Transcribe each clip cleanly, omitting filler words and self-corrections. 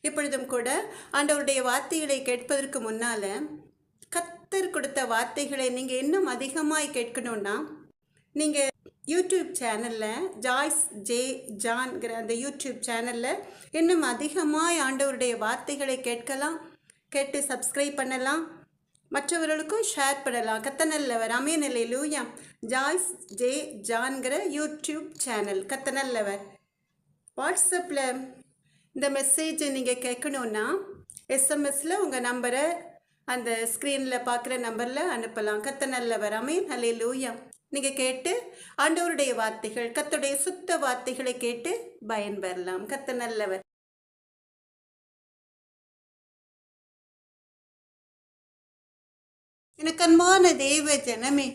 இப்பொழுதும் கூட ஆண்டவருடைய வார்த்தைகளை கேட்பதற்கு முன்னால கர்த்தர் கொடுத்த வார்த்தைகளை நீங்கள் இன்னும் அதிகமாய் கேட்கணும்னா நீங்கள் யூடியூப் சேனலில் ஜாய்ஸ் ஜே ஜான்கிற அந்த யூடியூப் சேனலில் இன்னும் அதிகமாய் ஆண்டவருடைய வார்த்தைகளை கேட்டு சப்ஸ்கிரைப் பண்ணலாம், மற்றவர்களுக்கும் ஷேர் பண்ணலாம். கத்தனல்லவர் அமேன் அல்லேலூயா. ஜாய்ஸ் ஜே ஜான்கிற யூடியூப் சேனல் கத்தனல்லவர். வாட்ஸ்அப்பில் இந்த மெசேஜை நீங்கள் கேட்கணுன்னா எஸ்எம்எஸில் உங்கள் நம்பரை அந்த ஸ்க்ரீனில் பார்க்குற நம்பரில் அனுப்பலாம். கத்தனல்லவர் அமேன் அல்லேலூயா. நீங்கள் கேட்டு ஆண்டவருடைய வார்த்தைகள், கர்த்தருடைய சுத்த வார்த்தைகளை கேட்டு பயன்பெறலாம். கத்தனல்லவர். எனக்கு அன்பான தேவ ஜனமே,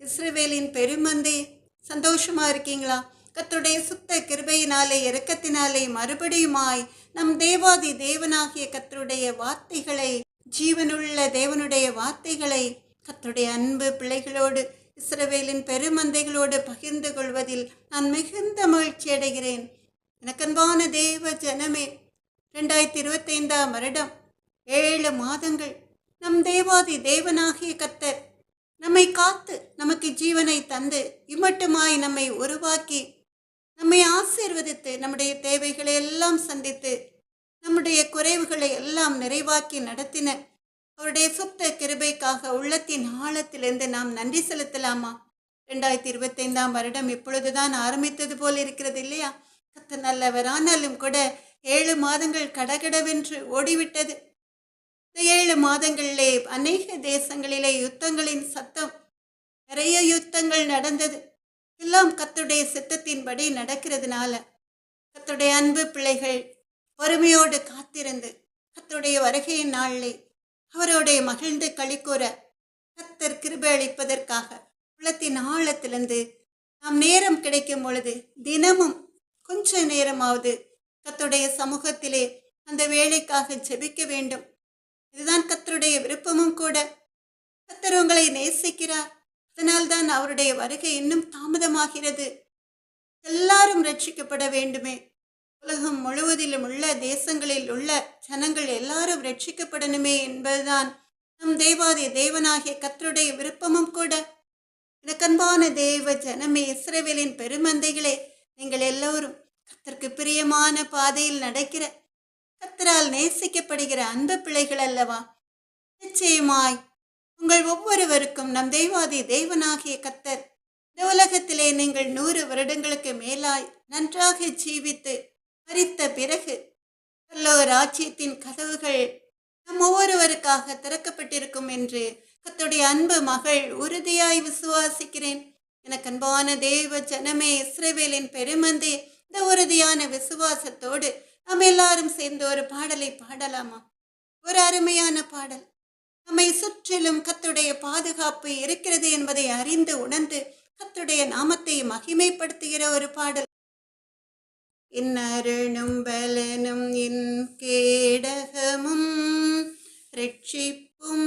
இஸ்ரவேலின் பெருமந்தே, சந்தோஷமா இருக்கீங்களா? கர்த்தருடைய சுத்த கிருபையினாலே இரக்கத்தினாலே மறுபடியுமாய் நம் தேவாதி தேவனாகிய கர்த்தருடைய வார்த்தைகளை, ஜீவனுள்ள தேவனுடைய வார்த்தைகளை கர்த்தருடைய அன்பு பிள்ளைகளோடு, இஸ்ரவேலின் பெருமந்தைகளோடு பகிர்ந்து கொள்வதில் நான் மிகுந்த மகிழ்ச்சி அடைகிறேன். எனக்கு அன்பான தேவ ஜனமே, 2025 வருடம் 7 மாதங்கள் நம் தேவாதி தேவனாகிய கர்த்தர் நம்மை காத்து நமக்கு ஜீவனை தந்து இம்மட்டுமாய் நம்மை உருவாக்கி நம்மை ஆசீர்வதித்து நம்முடைய தேவைகளை எல்லாம் சந்தித்து நம்முடைய குறைவுகளை எல்லாம் நிறைவாக்கி நடத்தின அவருடைய சுத்த கிருபைக்காக உள்ளத்தின் ஆழத்திலிருந்து நாம் நன்றி செலுத்தலாமா? 2025 வருடம் இப்பொழுதுதான் ஆரம்பித்தது போல் இருக்கிறது இல்லையா? கர்த்தர் நல்லவர். ஆனாலும் கூட 7 மாதங்கள் கடகடவென்று ஓடிவிட்டது. இந்த 7 மாதங்களிலே அநேக தேசங்களிலே யுத்தங்களின் சத்தம், நிறைய யுத்தங்கள் நடந்தது. எல்லாம் கர்த்தருடைய சித்தத்தின்படி நடக்கிறதுனால கர்த்தருடைய அன்பு பிள்ளைகள் பொறுமையோடு காத்திருந்து கர்த்தருடைய வருகையின் நாளிலே அவரோடைய மகிழ்ந்து களிக்கூற கர்த்தர் கிருபை அளிப்பதற்காக உள்ளத்தின் ஆழத்திலிருந்து நாம் நேரம் கிடைக்கும் பொழுது தினமும் கொஞ்ச நேரமாவது கர்த்தருடைய சமூகத்திலே அந்த வேலைக்காக ஜெபிக்க வேண்டும். இதுதான் கர்த்தருடைய விருப்பமும் கூட. கர்த்தர் உங்களை நேசிக்கிறார். அதனால்தான் அவருடைய வருகை இன்னும் தாமதமாகிறது. எல்லாரும் ரட்சிக்கப்பட வேண்டுமே. உலகம் முழுவதிலும் உள்ள தேசங்களில் உள்ள ஜனங்கள் எல்லாரும் ரட்சிக்கப்படணுமே என்பதுதான் நம் தேவாதி தேவனாகிய கர்த்தருடைய விருப்பமும் கூட. எனக்கன்பான தேவ ஜனமே, இஸ்ரவேலின் பெருமந்தைகளே, நீங்கள் எல்லோரும் கர்த்தருக்கு பிரியமான பாதையில் நடக்கிற, கர்த்தரால் நேசிக்கப்படுகிற அன்பு பிள்ளைகள் அல்லவா? நிச்சயமாய் உங்கள் ஒவ்வொருவருக்கும் நம் தேவாதி தேவனாகிய கர்த்தர் இந்த உலகத்திலே நீங்கள் 100 வருடங்களுக்கு மேலாய் நன்றாக ஜீவித்து மரித்த பிறகு ராஜ்யத்தின் கதவுகள் நம் ஒவ்வொருவருக்காக திறக்கப்பட்டிருக்கும் என்று கர்த்தருடைய அன்பு மகள் உறுதியாய் விசுவாசிக்கிறேன். எனக்கு அன்பான தேவ ஜனமே, இஸ்ரவேலின் பெருமந்தே, இந்த உறுதியான விசுவாசத்தோடு நாம் எல்லாரும் சேர்ந்து ஒரு பாடலை பாடலாமா? ஒரு அருமையான பாடல். நம்மை சுற்றிலும் கர்த்தருடைய பாதுகாப்பு இருக்கிறது என்பதை அறிந்து உணர்ந்து கர்த்தருடைய நாமத்தை மகிமைப்படுத்துகிற ஒரு பாடல். இன்னருளும் பலனும் என் கேடகமும் ரட்சிப்புமானவரே,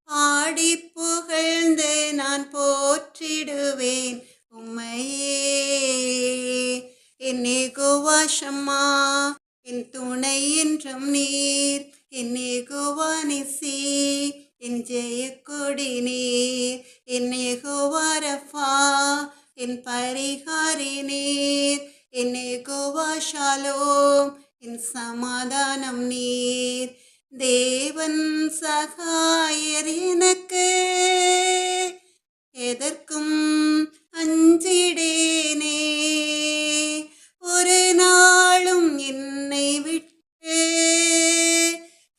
பாடி புகழ்ந்து நான் போற்றிடுவேன் உம்மையே. என் யெகோவா ஷம்மா, என் துணை என்றும் நீர், என் யெகோவா நிசி, என் ஜெயக்கொடி நீர், என் யெகோவா ரஃபா, என் பரிகாரி நீர், என் யெகோவா ஷாலோம், என் சமாதானம் நீர். தேவன் சகாயர் எனக்கு, எதற்கும் அஞ்சிடேனே. ஒரு நாளும் என்னை விட்டு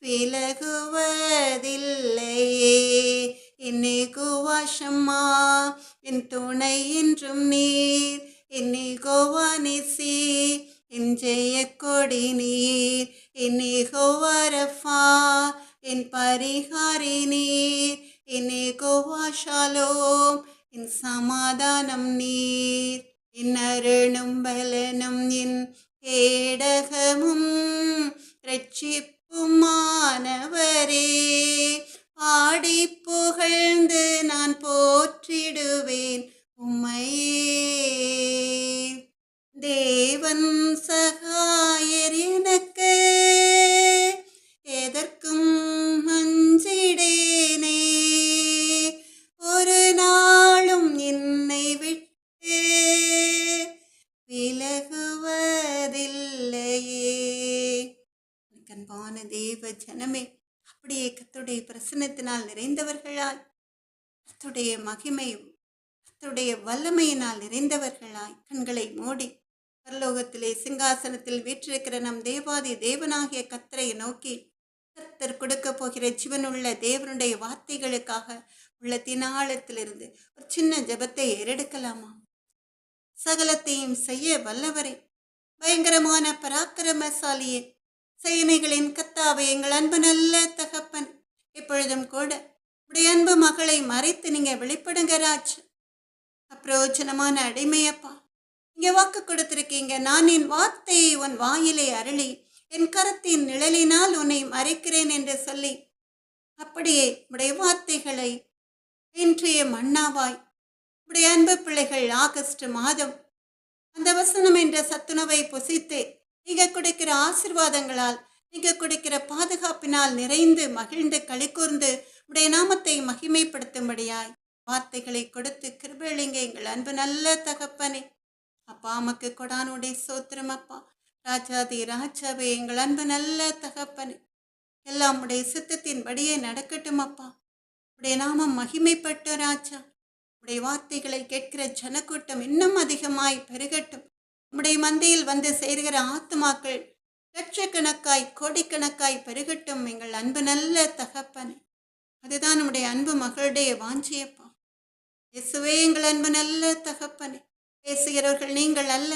விலகுவதில்லையே. என் யெகோவா ஷம்மா, என் துணை என்றும் நீர், என் யெகோவா நிசி, என் ஜெயக்கொடி நீர், என் யெகோவா ரஃபா, என் பரிகாரி நீர், என் யெகோவா ஷாலோம், என் சமாதானம் நீர். என் அருளும் பலனும் என் கேடகமும் ரட்சிப்புமானவரே, பாடி புகழ்ந்து நான் போற்றிடுவேன் உம்மையே. தேவன் சகாய அன்பான தேவ ஜனமே, அப்படியே கர்த்தருடைய பிரசன்னத்தினால் நிறைந்தவர்களாய், கர்த்தருடைய மகிமையும் கர்த்தருடைய வல்லமையினால் நிறைந்தவர்களாய் கண்களை மூடி பரலோகத்திலே சிங்காசனத்தில் வீற்றிருக்கிற நம் தேவாதி தேவனாகிய கர்த்தரை நோக்கி, கர்த்தர் கொடுக்க போகிற ஜீவனுள்ள தேவனுடைய வார்த்தைகளுக்காக உள்ளத்தின் ஆழத்திலிருந்து ஒரு சின்ன ஜெபத்தை ஏறெடுக்கலாமா? சகலத்தையும் செய்ய வல்லவரே, பயங்கரமான பராக்கிரமசாலியே, சேனைகளின் கர்த்தாவே, எங்கள் அன்பு நல்ல தகப்பன், இப்பொழுதும் கூட உடைய அன்பு மகளை மறைத்து நீங்க வெளிப்படுங்க ராஜ். அப்பிரோஜனமான அடிமையப்பா, இங்க வாக்கு கொடுத்திருக்கீங்க, நான் என் வார்த்தையை உன் வாயிலை அருளி என் கரத்தின் நிழலினால் உன்னை மறைக்கிறேன் என்று சொல்லி, அப்படியே உடைய வார்த்தைகளை இன்றைய மன்னாவாய் உடைய அன்பு பிள்ளைகள் ஆகஸ்ட் மாதம் அந்த வசனம் என்ற சத்துணவை புசித்து நீங்க கொடுக்கிற ஆசிர்வாதங்களால், நீங்க கொடுக்கிற பாதுகாப்பினால் நிறைந்து மகிழ்ந்து களிக்கூர்ந்து உடைய நாமத்தை மகிமைப்படுத்தும்படியாய் வார்த்தைகளை கொடுத்து கிருபையிங்க எங்கள் அன்பு நல்ல தகப்பனே. அப்பா, அமக்கு கொடானுடைய சோத்திரம் அப்பா. ராஜாதி ராஜாவே, எங்கள் அன்பு நல்ல தகப்பனே, எல்லாம் உடைய சித்தத்தின் படியே நடக்கட்டும் அப்பா. உடைய நாமம் மகிமைப்பட்டு ராஜா, உடைய வார்த்தைகளை கேட்கிற ஜனக்கூட்டம் இன்னும் அதிகமாய் பெருகட்டும். உடைய மந்தையில் வந்து சேர்கிற ஆத்துமாக்கள் லட்சக்கணக்காய் கோடிக்கணக்காய் பெருகட்டும் எங்கள் அன்பு நல்ல தகப்பனே. அதுதான் நம்முடைய அன்பு மகளுடைய வாஞ்சியப்பா. இயேசுவே, எங்கள் அன்பு நல்ல தகப்பனே, பேசுகிறவர்கள் நீங்கள் அல்ல,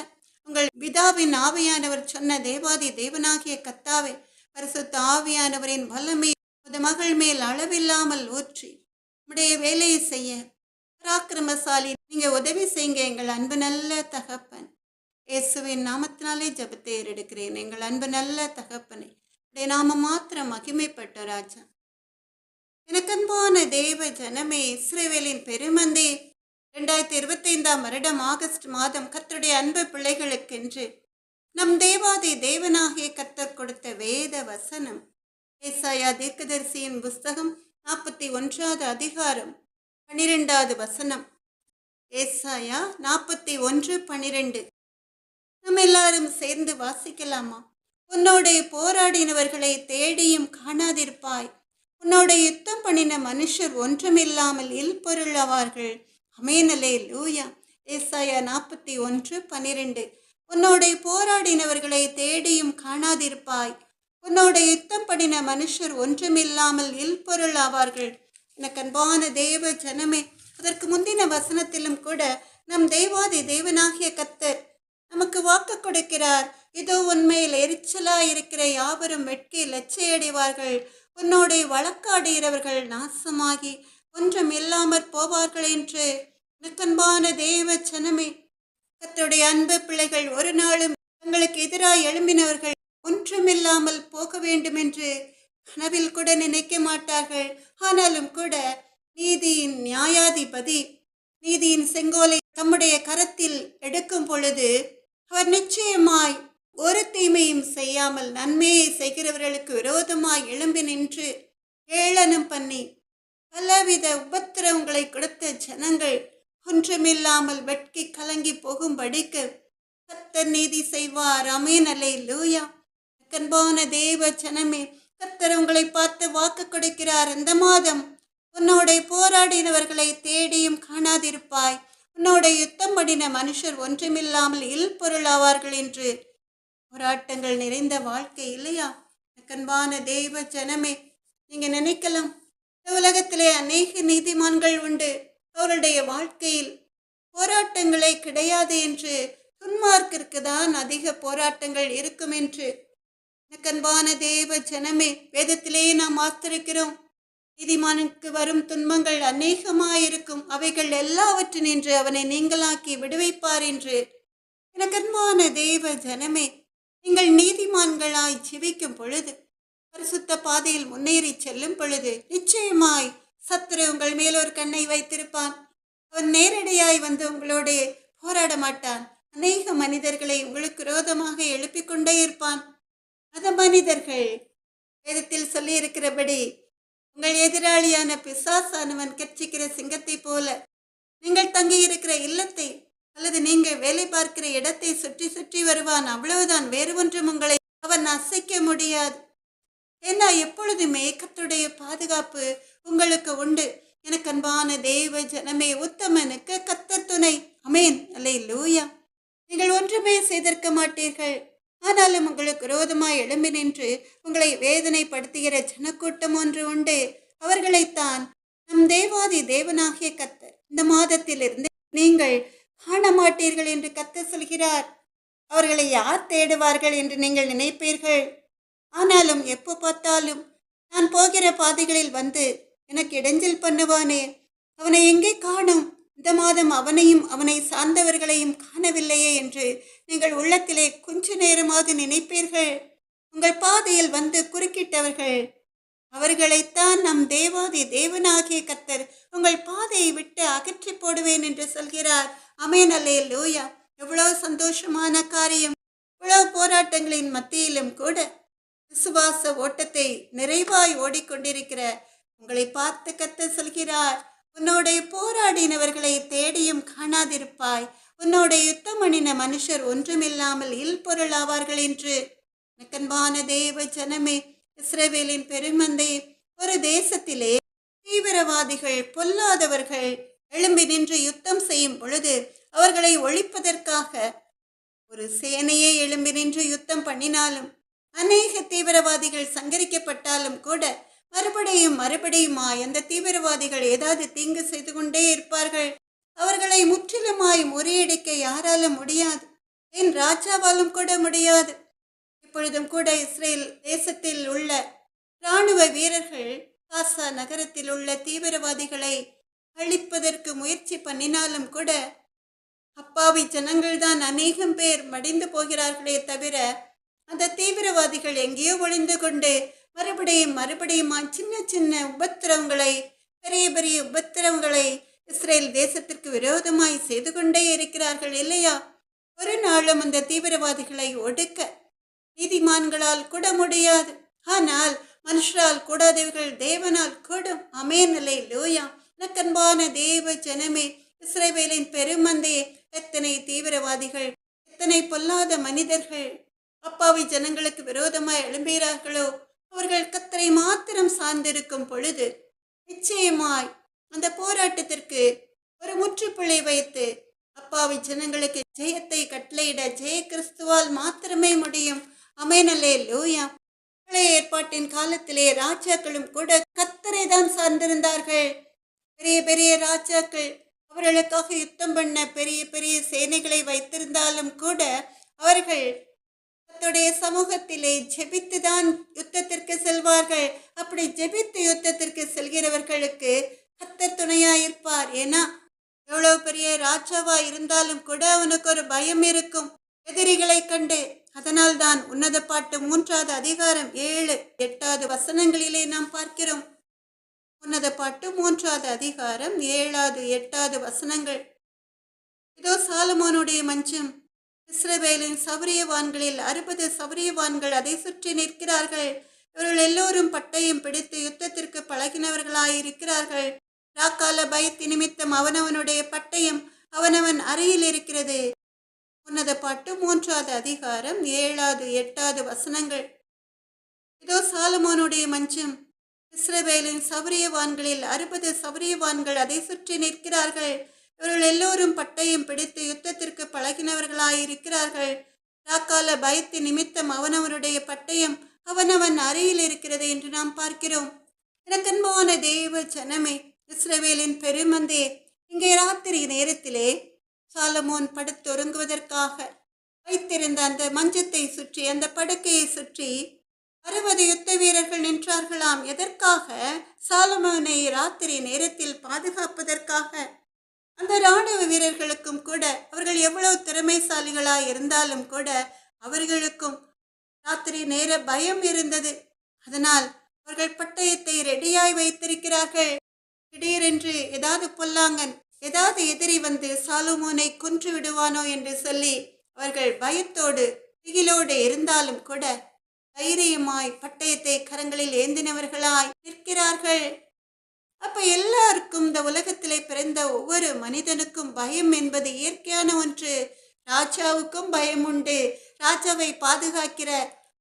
உங்கள் பிதாவின் ஆவியானவர் சொன்ன தேவாதி தேவனாகிய கர்த்தாவே, பரிசுத்த ஆவியானவரின் வல்லமை உமது மகள் மேல் அளவில்லாமல் ஊற்றி உடைய வேலையை செய்ய பராக்கிரமசாலி நீங்க உதவி செய்யுங்க எங்கள் அன்பு நல்ல தகப்பன். இயேசுவின் நாமத்தினாலே ஜெபத்தை ஏறெடுக்கிறேன் எங்கள் அன்பு நல்ல தகப்பனே. உடைய நாமம் மாத்திரம் மகிமைப்பட்ட ராஜா. எனக்கு அன்பான தேவ ஜனமே, இஸ்ரவேலின் பெருமந்தே, 2025 வருடம் ஆகஸ்ட் மாதம் கர்த்தருடைய அன்பு பிள்ளைகளுக்கென்று நம் தேவாதி தேவனாகிய கர்த்தர் கொடுத்த வேத வசனம் ஏசாயா தீர்க்கதரிசியின் புஸ்தகம் 41 அதிகாரம் 12 வசனம். ஏசாயா 41:12. நம்ம எல்லாரும் சேர்ந்து வாசிக்கலாமா? உன்னோட போராடினவர்களை தேடியும் காணாதிருப்பாய், உன்னோட யுத்தம் பண்ணின மனுஷர் ஒன்றுமில்லாமல் இல்பொருளாவார்கள். ஆமென், அல்லேலூயா. ஏசாயா 41:12. உன்னோட போராடினவர்களை தேடியும் காணாதிருப்பாய், உன்னோட யுத்தம் பண்ணின மனுஷர் ஒன்றுமில்லாமல் இல்பொருளாவார்கள். எனக்கு அன்பான தேவ ஜனமே, அதற்கு முந்தின வசனத்திலும் கூட நம் தேவாதி தேவனாகிய கர்த்தர் நமக்கு வாக்கு கொடுக்கிறார். இதோ உண்மையில் எரிச்சலாயிருக்கிற யாவரும் வெட்கி லட்சையடைவார்கள், உன்னோட வழக்காடுகிறவர்கள் நாசமாகி ஒன்றும் இல்லாமற் போவார்கள் என்று. எனக்கன்பான தேவ ஜனமே, கர்த்தருடைய அன்பு பிள்ளைகள் ஒரு நாளும் தங்களுக்கு எதிராக எழும்பினவர்கள் ஒன்றுமில்லாமல் போக வேண்டும் என்று கனவில் கூட நினைக்க மாட்டார்கள். ஆனாலும் கூட நீதியின் நியாயாதிபதி நீதியின் செங்கோலை தம்முடைய கரத்தில் எடுக்கும் பொழுது அவர் நிச்சயமாய் ஒரு தீமையும் செய்யாமல் நன்மையை செய்கிறவர்களுக்கு விரோதமாய் எழும்பி நின்று ஏளனம் பண்ணி பலவித உபத்திரவங்களை கொடுத்த ஜனங்கள் ஒன்றுமில்லாமல் வெட்கி கலங்கி போகும்படிக்கு கர்த்தர் நீதி செய்வார். ஆமென், அல்லேலூயா. அன்பான தேவ ஜனமே, கர்த்தர் உங்களை பார்த்து வாக்கு கொடுக்கிறார். இந்த மாதம் உன்னோட போராடினவர்களை தேடியும் காணாதிருப்பாய், உன்னோட யுத்தம் பண்ணின மனுஷர் ஒன்றுமில்லாமல் இல்பொருளாவார்கள் என்று. போராட்டங்கள் நிறைந்த வாழ்க்கை இல்லையா? அன்பான தேவ ஜனமே, நீங்க நினைக்கலாம், உலகத்திலே அநேக நீதிமான்கள் உண்டு, அவருடைய வாழ்க்கையில் போராட்டங்களே கிடையாது என்று, துன்மார்க்கிற்கு தான் அதிக போராட்டங்கள் இருக்கும் என்று. அன்பான தேவ ஜனமே, வேதத்திலே நாம் ஆஸ்திருக்கிறோம், நீதிமானுக்கு வரும் துன்பங்கள் அநேகமாயிருக்கும், அவைகள் எல்லாவற்றினின்று அவனை நீங்களாக்கி விடுவிப்பார் என்று. அன்பான தேவ ஜனமே, நீங்கள் நீதிமான்களாய் ஜீவிக்கும் பொழுது, பரிசுத்த பாதையில் முன்னேறி செல்லும் பொழுது நிச்சயமாய் சத்துரு உங்கள் மேல் ஒரு கண்ணை வைத்திருப்பான். அவன் நேரடியாய் வந்து உங்களோட போராட மாட்டான். அநேக மனிதர்களை உங்களுக்கு விரோதமாக எழுப்பிக் கொண்டே இருப்பான். அந்த மனிதர்கள் வேதத்தில் சொல்லி இருக்கிறபடி உங்கள் எதிராளியான பிசாசானவன் கெர்ச்சிக்கிற சிங்கத்தை போல நீங்கள் தங்கி இருக்கிற இல்லத்தை அல்லது நீங்கள் வேலை பார்க்கிற இடத்தை சுற்றி சுற்றி வருவான். அவ்வளவுதான், வேறு ஒன்றும் உங்களை அவன் அசைக்க முடியாது. ஏன்னா எப்பொழுதுமே கர்த்தருடைய பாதுகாப்பு உங்களுக்கு உண்டு. எனக்கு அன்பான தேவ ஜனமே, உத்தமனுக்கு கர்த்தர் துணை. அமேன். அல்லேலூயா. நீங்கள் ஒன்றுமே செய்திருக்க மாட்டீர்கள். ஆனாலும் உங்களுக்கு விரோதமாய் எழும்பி நின்று உங்களை வேதனைப்படுத்துகிற ஜனக்கூட்டம் ஒன்று உண்டு. அவர்களைத்தான் நம் தேவாதி தேவனாகிய கர்த்தர் இந்த மாதத்திலிருந்து நீங்கள் காண மாட்டீர்கள் என்று கர்த்தர் சொல்கிறார். அவர்களை யார் தேடுவார்கள் என்று நீங்கள் நினைப்பீர்கள். ஆனாலும் எப்போ பார்த்தாலும் நான் போகிற பாதைகளில் வந்து எனக்கு இடைஞ்சல் பண்ணுவானே, அவனை எங்கே காணும், இந்த மாதம் அவனையும் அவனை சார்ந்தவர்களையும் காணவில்லையே என்று நீங்கள் உள்ளத்திலே கொஞ்ச நேரமாவது நினைப்பீர்கள். உங்கள் பாதையில் வந்து குறுக்கிட்டவர்கள், அவர்களைத்தான் நம் தேவாதி தேவனாகிய கர்த்தர் உங்கள் பாதையை விட்டு அகற்றி போடுவேன் என்று சொல்கிறார். ஆமென். அல்லேலூயா. எவ்வளவு சந்தோஷமான காரியம். இவ்வளவு போராட்டங்களின் மத்தியிலும் கூட விசுவாச ஓட்டத்தை நிறைவாய் ஓடிக்கொண்டிருக்கிற உங்களை பார்த்து கர்த்தர் சொல்கிறார், உன்னோட போராடினவர்களை தேடியும் காணாதிருப்பாய். உன்னோட யுத்தம் பண்ணின மனுஷர் ஒன்றுமில்லாமல் இல்பொருள் ஆவார்கள் என்று. அன்பான தேவ ஜனமே, இஸ்ரவேலின் பெருமந்தை, ஒரு தேசத்திலே தீவிரவாதிகள் பொல்லாதவர்கள் எழும்பி நின்று யுத்தம் செய்யும் பொழுது அவர்களை ஒழிப்பதற்காக ஒரு சேனையை எழும்பி நின்று யுத்தம் பண்ணினாலும், அநேக தீவிரவாதிகள் சங்கரிக்கப்பட்டாலும் கூட மறுபடியுமாய் அந்த தீவிரவாதிகள் ஏதாவது தீங்கு செய்து கொண்டே இருப்பார்கள். அவர்களை முற்றிலுமாய் முறியடிக்க யாராலும் முடியாது. என் ராஜாவாலும் கூட முடியாது. இப்பொழுதும் கூட இஸ்ரேல் தேசத்தில் உள்ள இராணுவ வீரர்கள் காசா நகரத்தில் உள்ள தீவிரவாதிகளை அழிப்பதற்கு முயற்சி பண்ணினாலும் கூட அப்பாவி ஜனங்கள்தான் அநேகம் பேர் மடிந்து போகிறார்களே தவிர அந்த தீவிரவாதிகள் எங்கேயோ ஒளிந்து கொண்டு மறுபடியுமா சின்ன சின்ன உபத்திரவங்களை, பெரிய உபத்திரவங்களை இஸ்ரேல் தேசத்திற்கு விரோதமாய் செய்து கொண்டே இருக்கிறார்கள் இல்லையா? ஒரு நாளும் அந்த தீவிரவாதிகளை ஒடுக்க நீதிமான்களால் கூட முடியாது. ஆனால் மனுஷரால் கூடாதவர்கள் தேவனால் கூடும். ஆமென். அல்லேலூயா. அன்பான தேவ ஜனமே, இஸ்ரவேலின் பெருமந்தையே, எத்தனை தீவிரவாதிகள், எத்தனை பொல்லாத மனிதர்கள் அப்பாவி ஜனங்களுக்கு விரோதமாய் எழும்புகிறார்களோ, அவர்கள் கர்த்தரை மாத்திரம் சார்ந்திருக்கும் பொழுது நிச்சயமாய் அந்த போராட்டத்திற்கு ஒரு முற்றுப்புள்ளி வைத்து அப்பாவி ஜனங்களுக்கு ஜெயத்தை கட்டளையிட ஜெய கிறிஸ்துவால் மாத்திரமே முடியும். ஆமென். அல்லேலூயா. பழைய ஏற்பாட்டின் காலத்திலே ராஜாக்களும் கூட கர்த்தரை தான் சார்ந்திருந்தார்கள். பெரிய ராஜாக்கள் அவர்களுக்காக யுத்தம் பண்ண பெரிய சேனைகளை வைத்திருந்தாலும் கூட அவர்கள் கர்த்தருடைய சமூகத்திலே ஜெபித்துதான் யுத்தத்திற்கு செல்வார்கள். அப்படி ஜெபித்து யுத்தத்திற்கு செல்கிறவர்களுக்கு கர்த்தர் துணையாயிருப்பார். ஏன்னா எவ்வளவு பெரிய ராஜாவா இருந்தாலும் கூட அவனுக்கு ஒரு பயம் இருக்கும் எதிரிகளை கண்டு. அதனால் தான் உன்னத பாட்டு 3வது அதிகாரம் 7, 8வது வசனங்களிலே நாம் பார்க்கிறோம். உன்னத பாட்டு 3வது அதிகாரம் 7, 8வது வசனங்கள். இதோ சாலமோனுடைய மஞ்சம், இஸ்ரவேலின் சவரியவான்களில் 60 சவரியவான்கள் அதை சுற்றி நிற்கிறார்கள். இவர்கள் எல்லோரும் பட்டயம் பிடித்து யுத்தத்திற்கு பழகினவர்களாயிருக்கிறார்கள். ராக்கால பயத்து நிமித்தம் அவனவனுடைய பட்டயம் அவனவன் அறையில் இருக்கிறது. உன்னத பாட்டு 3வது அதிகாரம் 7, 8வது வசனங்கள். இதோ சாலமோனுடைய மஞ்சம், இஸ்ரவேலின் சவரியவான்களில் 60 சவரியவான்கள் அதை சுற்றி நிற்கிறார்கள். இவர்கள் எல்லோரும் பட்டயம் பிடித்து யுத்தத்திற்கு பழகினவர்களாயிருக்கிறார்கள். ராக்கால பயத்து நிமித்தம் அவனவனுடைய பட்டயம் அவனவன் அறையில் இருக்கிறது என்று நாம் பார்க்கிறோம். எனக்கன்பான தேவ ஜனமே, இஸ்ரவேலின் பெருமந்தே, இங்கே ராத்திரி நேரத்திலே சாலமோன் படுத்துறங்குவதற்காக வைத்திருந்த அந்த மஞ்சத்தை சுற்றி, அந்த படுக்கையை சுற்றி 60 யுத்த வீரர்கள் நின்றார்களாம். எதற்காக? சாலமோனை ராத்திரி நேரத்தில் பாதுகாப்பதற்காக. அந்த இராணுவ வீரர்களுக்கும் கூட அவர்கள் எவ்வளவு திறமைசாலிகளாய் இருந்தாலும் கூட அவர்களுக்கும் ராத்திரி நேர பயம் இருந்தது. அதனால் அவர்கள் பட்டயத்தை ரெடியாய் வைத்திருக்கிறார்கள். திடீரென்று ஏதாவது பொல்லாங்கன், ஏதாவது எதிரி வந்து சாலமோனை கொன்று விடுவானோ என்று சொல்லி அவர்கள் பயத்தோடு திகிலோடு இருந்தாலும் கூட தைரியமாய் பட்டயத்தை கரங்களில் ஏந்தினவர்களாய் நிற்கிறார்கள். அப்ப எல்லாருக்கும், இந்த உலகத்திலே பிறந்த ஒவ்வொரு மனிதனுக்கும் பயம் என்பது இயற்கையான ஒன்று. ராஜாவுக்கும் பயம் உண்டு. ராஜாவை பாதுகாக்கிற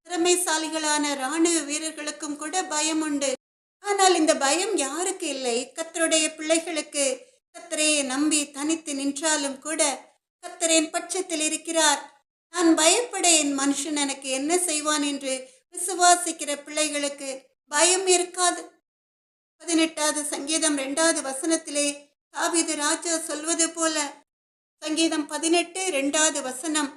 திறமைசாலிகளான இராணுவ வீரர்களுக்கும் கூட பயம் உண்டு. ஆனால் இந்த பயம் யாருக்கு இல்லை? கர்த்தருடைய பிள்ளைகளுக்கு. கர்த்தரையே நம்பி தனித்து நின்றாலும் கூட கர்த்தரின் பட்சத்தில் இருக்கிறார். நான் பயப்பட என் மனுஷன் எனக்கு என்ன செய்வான் என்று விசுவாசிக்கிற பிள்ளைகளுக்கு பயம் இருக்காது. 18வது சங்கீதம் 2வது வசனத்திலே தாவீது ராஜா சொல்வது போல, சங்கீதம் 18 2வது வசனம்,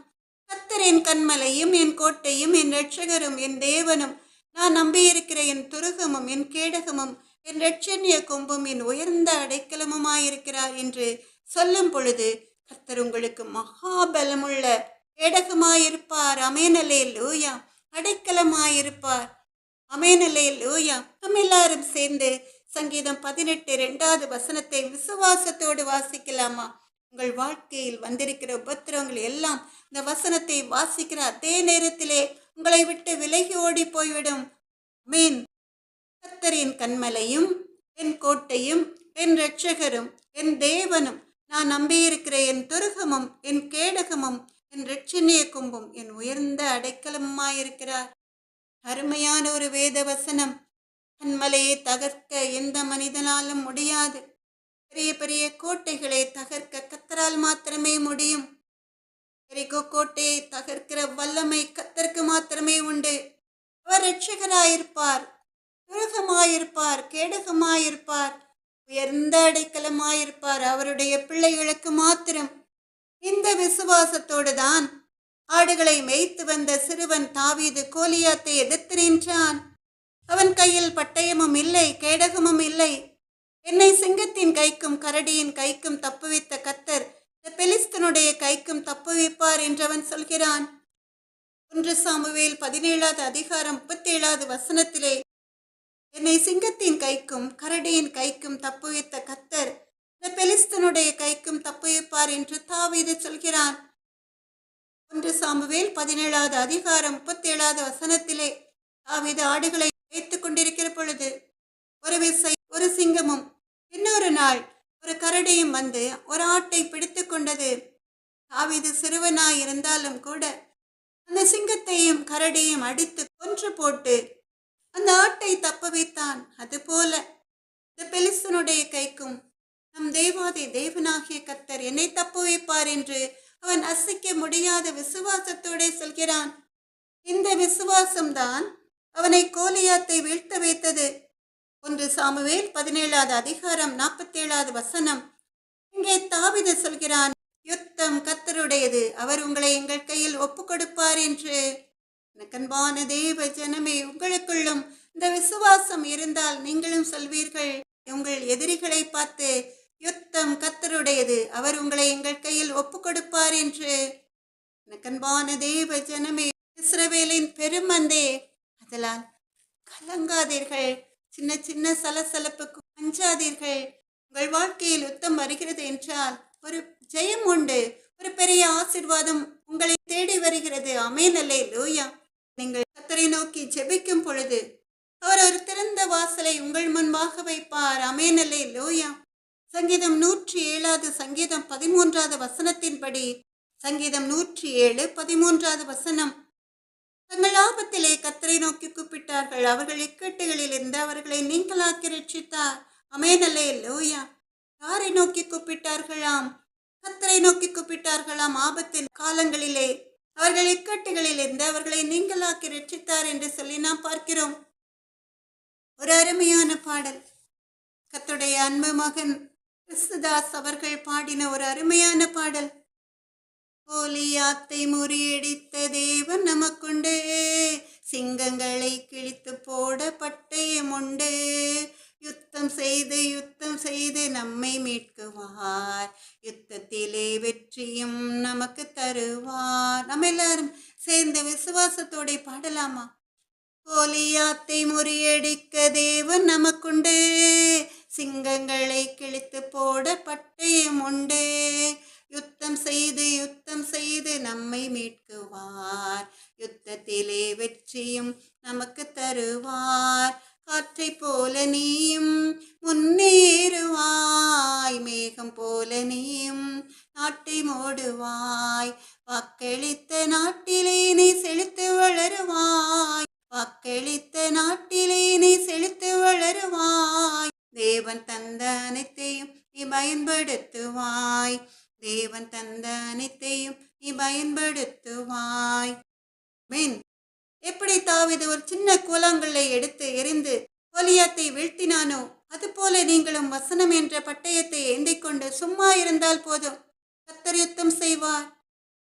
கர்த்தர் என் கன்மலையும் என் கோட்டையும் என் இரட்சகரும் என் தேவனும், நான் நம்பியிருக்கிற என் துருகமும் என் கேடகமும் என் இரட்சணிய கொம்பும் என் உயர்ந்த அடைக்கலமுமாயிருக்கிறார் என்று சொல்லும் பொழுது கர்த்தர் உங்களுக்கு மகாபலமுள்ள கேடகமாயிருப்பார். அமேனலேலூயா. அடைக்கலமாயிருப்பார். அமேனலேலூயா. நம்ம எல்லாரும் சேர்ந்து சங்கீதம் 18 2வது வசனத்தை விசுவாசத்தோடு வாசிக்கலாமா? உங்கள் வாழ்க்கையில் வந்திருக்கிற உபத்திரவங்கள் எல்லாம் இந்த வசனத்தை வாசிக்கிற அதே நேரத்திலே உங்களை விட்டு விலகி ஓடி போய்விடும். மீன். கர்த்தரின் கன்மலையும் என் கோட்டையும் என் இரட்சகரும் என் தேவனும், நான் நம்பியிருக்கிற என் துருகமும் என் கேடகமும் என் இரட்சணிய கொம்பும் என் உயர்ந்த அடைக்கலமுமாயிருக்கிறார். அருமையான ஒரு வேத வசனம். கன்மலையை தகர்க்க எந்த மனிதனாலும் முடியாது. பெரிய பெரிய கோட்டைகளை தகர்க்க கர்த்தரால் மாத்திரமே முடியும். எரிகோ கோட்டையை தகர்க்கிற வல்லமை கர்த்தருக்கு மாத்திரமே உண்டு. அவர் இரட்சகராயிருப்பார், துருகமாயிருப்பார், கேடகமாயிருப்பார், உயர்ந்த அடைக்கலமாயிருப்பார். அவருடைய பிள்ளைகளுக்கு மாத்திரம். இந்த விசுவாசத்தோடு தான் ஆடுகளை மேய்த்து வந்த சிறுவன் தாவீது கோலியாத்தை எதிர்த்து நின்றான். அவன் கையில் பட்டயமும் இல்லை, கேடகமும் இல்லை. என்னை சிங்கத்தின் கைக்கும் கரடியின் கைக்கும் தப்புவித்த கர்த்தர் இந்த பெலிஸ்தனுடைய கைக்கும் தப்புவிப்பார் என்று அவன் சொல்கிறான். 1 சாமுவேல் 17வது அதிகாரம் 37வது வசனத்திலே, என்னை சிங்கத்தின் கைக்கும் கரடியின் கைக்கும் தப்புவித்த கர்த்தர் இந்த பெலிஸ்தனுடைய கைக்கும் தப்புவிப்பார் என்று தாவீது சொல்கிறான். 1 சாமுவேல் 17வது அதிகாரம் 37வது வசனத்திலே தாவீது ஆடுகளை வைத்துக் கொண்டிருக்கிற பொழுது ஒரு விசை ஒரு சிங்கமும் இன்னொரு நாள் ஒரு கரடியும் வந்து ஒரு ஆட்டை பிடித்து கொண்டது. தாவீது சிறுவனாய் இருந்தாலும் கூட அந்த சிங்கத்தையும் கரடியும் அடித்து கொன்று போட்டு அந்த ஆட்டை தப்ப வைத்தான். அதுபோல இந்த பெலிஸ்தனுடைய கைக்கும் நம் தேவாதி தேவனாகிய கர்த்தர் என்னை தப்ப வைப்பார் என்று அவன் அசைக்க முடியாத விசுவாசத்தோட சொல்கிறான். இந்த விசுவாசம்தான் அவனை கோலியாத்தை வீழ்த்த வைத்தது. 1 சாமுவேல் 17வது அதிகாரம் 47வது வசனம். இங்கே தாவீது சொல்கிறான், யுத்தம் கர்த்தருடையது, அவர் உங்களை எங்கள் கையில் ஒப்பு கொடுப்பார் என்று. அன்பான தேவ ஜனமே, உங்களுக்குள்ளும் இந்த விசுவாசம் இருந்தால் நீங்களும் சொல்வீர்கள், உங்கள் எதிரிகளை பார்த்து, யுத்தம் கர்த்தருடையது, அவர் உங்களை எங்கள் கையில் ஒப்பு கொடுப்பார் என்று. அன்பான தேவ ஜனமே, இஸ்ரவேலின் பெருமந்தே, அதனால் கலங்காதீர்கள். சின்ன சின்ன சலசலப்புக்கு அஞ்சாதீர்கள். உங்கள் வாழ்க்கையில் யுத்தம் வருகிறது என்றால் ஒரு ஜெயம் உண்டு. ஒரு பெரிய ஆசீர்வாதம் உங்களை தேடி வருகிறது. ஆமென். நீங்கள் கர்த்தரை நோக்கி ஜெபிக்கும் பொழுது அவர் ஒரு திறந்த வாசலை உங்கள் முன்பாக வைப்பார். ஆமென். சங்கீதம் 107வது சங்கீதம் 13வது வசனத்தின்படி, சங்கீதம் 107 13வது வசனம், தங்கள் ஆபத்திலே கர்த்தரை நோக்கி கூப்பிட்டார்கள், அவர்கள் இக்கட்டுகளில் இருந்து அவர்களை நீங்களாக்கி ரட்சித்தார். ஆமென். யாரை நோக்கி கூப்பிட்டார்களாம்? கர்த்தரை நோக்கி கூப்பிட்டார்களாம். ஆபத்தின் காலங்களிலே அவர்கள் இக்கட்டுகளில் இருந்து அவர்களை நீங்களாக்கி ரட்சித்தார் என்று சொல்லி நாம் பார்க்கிறோம். ஒரு அருமையான பாடல். கர்த்தருடைய அன்பு மகன் கிறிஸ்துதாஸ் அவர்கள் பாடின ஒரு அருமையான பாடல். கோலியாத்தை முறியடித்த தேவன் நமக்குண்டு, சிங்கங்களை கிழித்து போட பட்டயம் உண்டு, யுத்தம் செய்து நம்மை மீட்குவார், யுத்தத்திலே வெற்றியும் நமக்கு தருவார். நம்ம எல்லாரும் சேர்ந்து விசுவாசத்தோட பாடலாமா? கோலியாத்தை முறியடிக்க தேவன் நமக்குண்டு, சிங்கங்களை கிழித்து போட பட்டயம் உண்டு, யுத்தம் செய்து நம்மை மீட்குவார், யுத்தத்திலே வெற்றியும் நமக்கு தருவார். காற்றை போல நீயும் முன்னேறுவாய், மேகம் போல நீயும் நாட்டை மூடுவாய், வாக்களித்த நாட்டிலே நீ செழித்து வளருவாய். நாட்டிலே நீ செழித்து வளருவாய். தேவன் தந்த அனைத்தையும் நீ பயன்படுத்துவாய். தேவன் தந்த அனைத்தையும் நீ பயன்படுத்துவாய். மீன் எப்படி தாவீது ஒரு சின்ன கூழாங்கல்லை எடுத்து எறிந்து கோலியாத்தை வீழ்த்தினானோ, அதுபோல நீங்களும் வசனம் என்ற பட்டயத்தை ஏந்திக் கொண்டு சும்மா இருந்தால் போதும், கர்த்தர் யுத்தம் செய்வார்.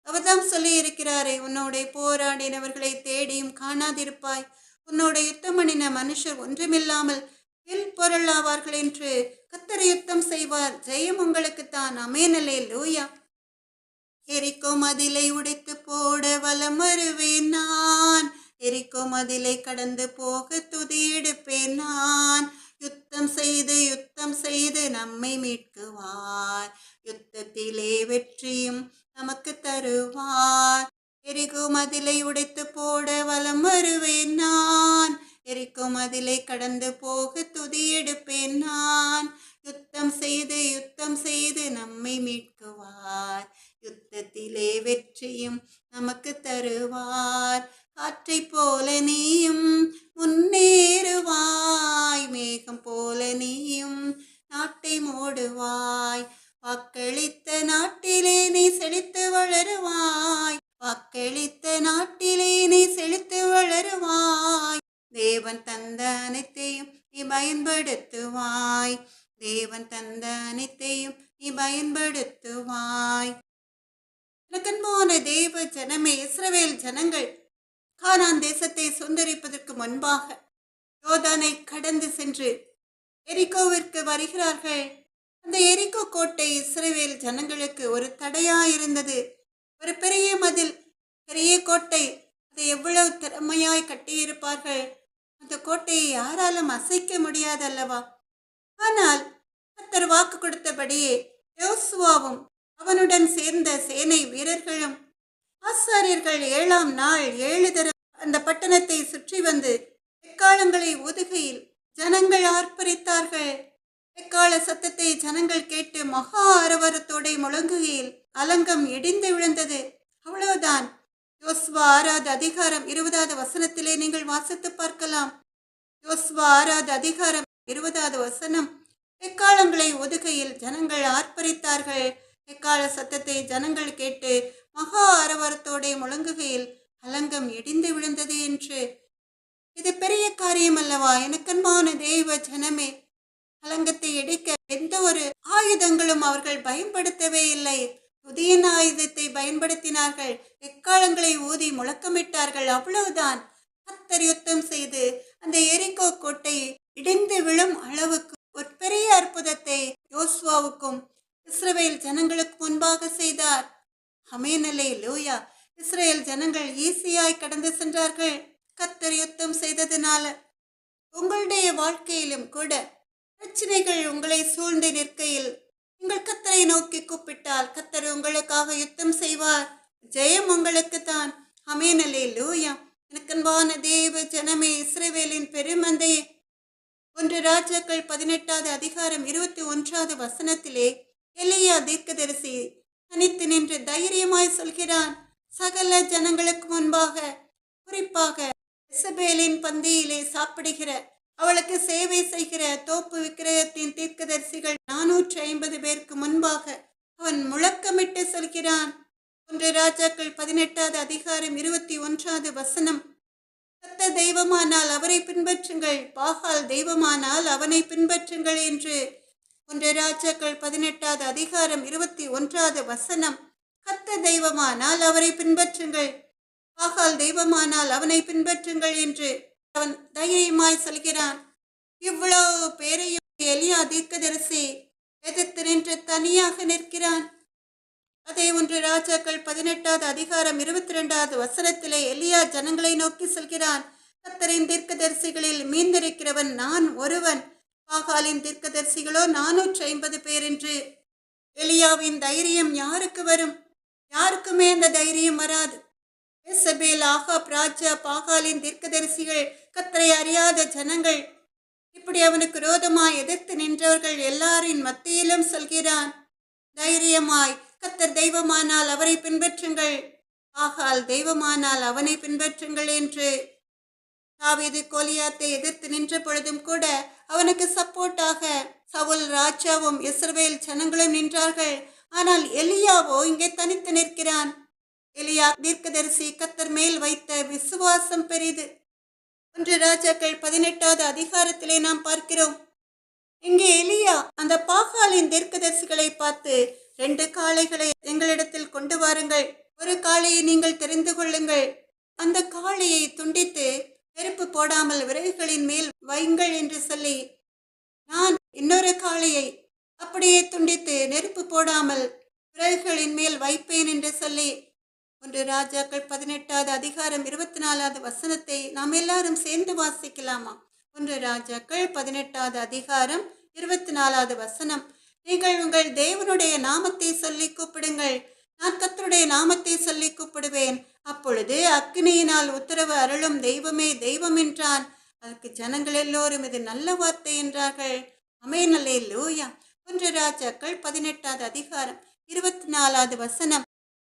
அவர்தான் சொல்லி இருக்கிறாரே, உன்னோட போராடினவர்களை தேடியும் காணாதிருப்பாய், உன்னோட யுத்தம் பண்ணின மனுஷர் ஒன்றுமில்லாமல் வில் பொருளாவார்கள் என்று. கர்த்தர் யுத்தம் செய்வார். ஜெயம் உங்களுக்குத்தான். ஆமென். அல்லேலூயா. எரிக்கோ மதிலை உடைத்து போட வலம் வருவேன் நான். எரிக்கோ மதிலை கடந்து போக துதி எடுப்பேன் நான். யுத்தம் செய்து நம்மை மீட்குவார். யுத்தத்திலே வெற்றியும் நமக்கு தருவார். எரிக்கோ மதிலை உடைத்து போட வலம் வருவேன் நான். எரிக்கோ மதிலை கடந்து போக துதி எடுப்பேன் நான். யுத்தம் செய்து நம்மை மீட்குவார். யுத்தத்திலே வெற்றியும் நமக்கு தருவார். காற்றை போல நீயும் முன்னேறுவாய். மேகம் போல நீயும் நாட்டை மூடுவாய். வாக்களித்த நாட்டிலே நீ செழித்து வளருவாய். வாக்களித்த நாட்டிலே நீ செழித்து வளருவாய். தேவன் தந்த அனைத்தையும் நீ பயன்படுத்துவாய். தேவன் தந்த அனைத்தையும் நீ பயன்படுத்துவாய். அன்பான தேவ ஜனமே, இஸ்ரவேல் ஜனங்கள் கானான் தேசத்தை சுந்தரிப்பதற்கு முன்பாக யோர்தானை கடந்து சென்று எரிகோவிற்கு வருகிறார்கள். அந்த எரிகோ கோட்டை இஸ்ரவேல் ஜனங்களுக்கு ஒரு தடையாயிருந்தது. ஒரு பெரிய மதில், பெரிய கோட்டை. அதை எவ்வளவு திறமையாய் கட்டியிருப்பார்கள். அந்த கோட்டையை யாராலும் அசைக்க முடியாதல்லவா? ஆனால் கர்த்தர் வாக்கு கொடுத்தபடியே யோசுவாவும் அவனுடன் சேர்ந்த சேனை வீரர்களும் ஆசாரியர்கள் 7ஆம் நாள் 7 தரம் அந்த பட்டணத்தை சுற்றி வந்து எக்காலங்களை ஊதுகையில் ஜனங்கள் ஆர்ப்பரித்தார்கள். எக்கால சத்தத்தை ஜனங்கள் கேட்டு மகா அரவரத்தோட முழங்குகையில் அலங்கம் இடிந்து விழுந்தது. அவ்வளவுதான். யோசுவா 6வது அதிகாரம் 20வது வசனத்திலே நீங்கள் வாசித்து பார்க்கலாம். யோசுவா 6வது அதிகாரம் 20வது வசனம். எக்காலங்களை ஒதுகையில் ஜனங்கள் ஆர்ப்பரித்தார்கள். எக்கால சத்தத்தை ஜனங்கள் கேட்டு மகா அரவரத்தோட முழங்குகையில் அலங்கம் இடிந்து விழுந்தது என்று. இது பெரிய காரியம் அல்லவா? எனக்கன்பான தேவ ஜனமே, அலங்கத்தை இடிக்க எந்த ஒரு ஆயுதங்களும் அவர்கள் பயன்படுத்தவே இல்லை. புதிய ஆயுதத்தை பயன்படுத்தினார்கள். எக்காலங்களை ஊதி முழக்கமிட்டார்கள். அவ்வளவுதான். கர்த்தர் யுத்தம் செய்து அந்த எரிகோ கோட்டை இடிந்து விழும் அளவுக்கு ஒரு பெரிய அற்புதத்தை யோசுவாவுக்கும் இஸ்ரவேல் ஜனங்களுக்கு முன்பாக செய்தார். ஆமென். அல்லேலூயா. இஸ்ரவேல் ஜனங்கள் ஈஸியாய் கடந்து சென்றார்கள். கர்த்தர் யுத்தம் செய்ததினால. உங்களுடைய வாழ்க்கையிலும் கூட பிரச்சனைகள் உங்களை சூழ்ந்து நிற்கையில் நீங்கள் கர்த்தரை நோக்கி கூப்பிட்டால் கர்த்தர் உங்களுக்காக யுத்தம் செய்வார். ஜெயம் உங்களுக்கு தான். ஆமென். அல்லேலூயா. எனக்கன்பான தேவ ஜனமே, இஸ்ரவேலின் பெருமந்தையே, 1 ராஜாக்கள் 18வது அதிகாரம் 21வது வசனத்திலே எலியா தீர்க்கதரிசி தனித்து நின்று தைரியமாய் சொல்கிறான். சகல ஜனங்களுக்கு முன்பாக, குறிப்பாக இசபேலின் பந்தியிலே சாப்பிடுகிற, அவளுக்கு சேவை செய்கிற தோப்பு விக்கிரகத்தின் தீர்க்கதரிசிகள் 450 பேருக்கு முன்பாக அவன் முழக்கமிட்டு சொல்கிறான். 1 ராஜாக்கள் 18வது அதிகாரம் 21வது வசனம். கர்த்தர் தெய்வமானால் அவரை பின்பற்றுங்கள், பாகால் தெய்வமானால் அவனை பின்பற்றுங்கள் என்று. 1 ராஜாக்கள் 18வது அதிகாரம் 21வது வசனம். கர்த்தர் தெய்வமானால் அவரை பின்பற்றுங்கள், பாகால் தெய்வமானால் அவனை பின்பற்றுங்கள் என்று அவன் தைரியமாய் சொல்கிறான். இவ்வளவு பேரையும் எலியா தீர்க்கதரிசி எதிர்த்து நின்று தனியாக நிற்கிறான். அதே 1 ராஜாக்கள் 18வது அதிகாரம் 22வது வசனத்திலே எலியா ஜனங்களை நோக்கி சொல்கிறான். கர்த்தரின் தீர்க்கதரிசிகளில் மீந்திருக்கிறவன் நான் ஒருவன், பாகாலின் தீர்க்கதரிசிகளோ 450 பேர் என்று. எலியாவின் தைரியம் யாருக்கு வரும்? யாருக்குமே அந்த தைரியம் வராது. எசபேல், ஆகாப் ராஜா, பாகாலின் தீர்க்கதரிசிகள், கர்த்தரை அறியாத ஜனங்கள், இப்படி அவனுக்கு விரோதமாய் எதிர்த்து நின்றவர்கள் எல்லாரின் மத்தியிலும் சொல்கிறான் தைரியமாய், கர்த்தர் தெய்வமானால் அவரை பின்பற்றுங்கள், பாகால் தெய்வமானால் அவனை பின்பற்றுங்கள் என்று. தாவீது கோலியாத்தை எதிர்த்து நின்ற பொழுதும் கூட அவனுக்கு சப்போர்ட்டாக சவுல் ராஜாவும் இஸ்ரவேல் ஜனங்களும் நின்றார்கள். ஆனால் எலியாவோ இங்கே தனித்து நிற்கிறான். எலியா தீர்க்கதரிசி கர்த்தர் மேல் வைத்த விசுவாசம் பெரிது. 1 ராஜாக்கள் 18வது அதிகாரத்திலே நாம் பார்க்கிறோம். இங்கே எலியா அந்த பாகாலின் தீர்க்கதரிசிகளை பார்த்து 2 காளைகளை எங்களிடத்தில் கொண்டு வாருங்கள், ஒரு காளையை நீங்கள் தெரிந்து கொள்ளுங்கள், அந்த காளையை துண்டித்து நெருப்பு போடாமல் விறகுகளின் மேல் வையுங்கள் என்று சொல்லி, நான் இன்னொரு காளையை அப்படியே துண்டித்து நெருப்பு போடாமல் விறகுகளின் மேல் வைப்பேன் என்று சொல்லி 1 ராஜாக்கள் 18வது அதிகாரம் 24வது வசனத்தை நாம் எல்லாரும் சேர்ந்து வாசிக்கலாமா? 1 ராஜாக்கள் 18வது அதிகாரம் 24வது வசனம். நீங்கள் உங்கள் தேவனுடைய நாமத்தை சொல்லி கூப்பிடுங்கள், நான் கர்த்தருடைய நாமத்தை சொல்லி கூப்பிடுவேன், அப்பொழுது அக்கினியினால் உத்தரவு அருளும் தெய்வமே தெய்வம் என்றான். அதற்கு ஜனங்கள் எல்லோரும் இது நல்ல வார்த்தை என்றார்கள். ஆமென், அல்லேலூயா. 1 ராஜாக்கள் 18வது அதிகாரம் 24வது வசனம்.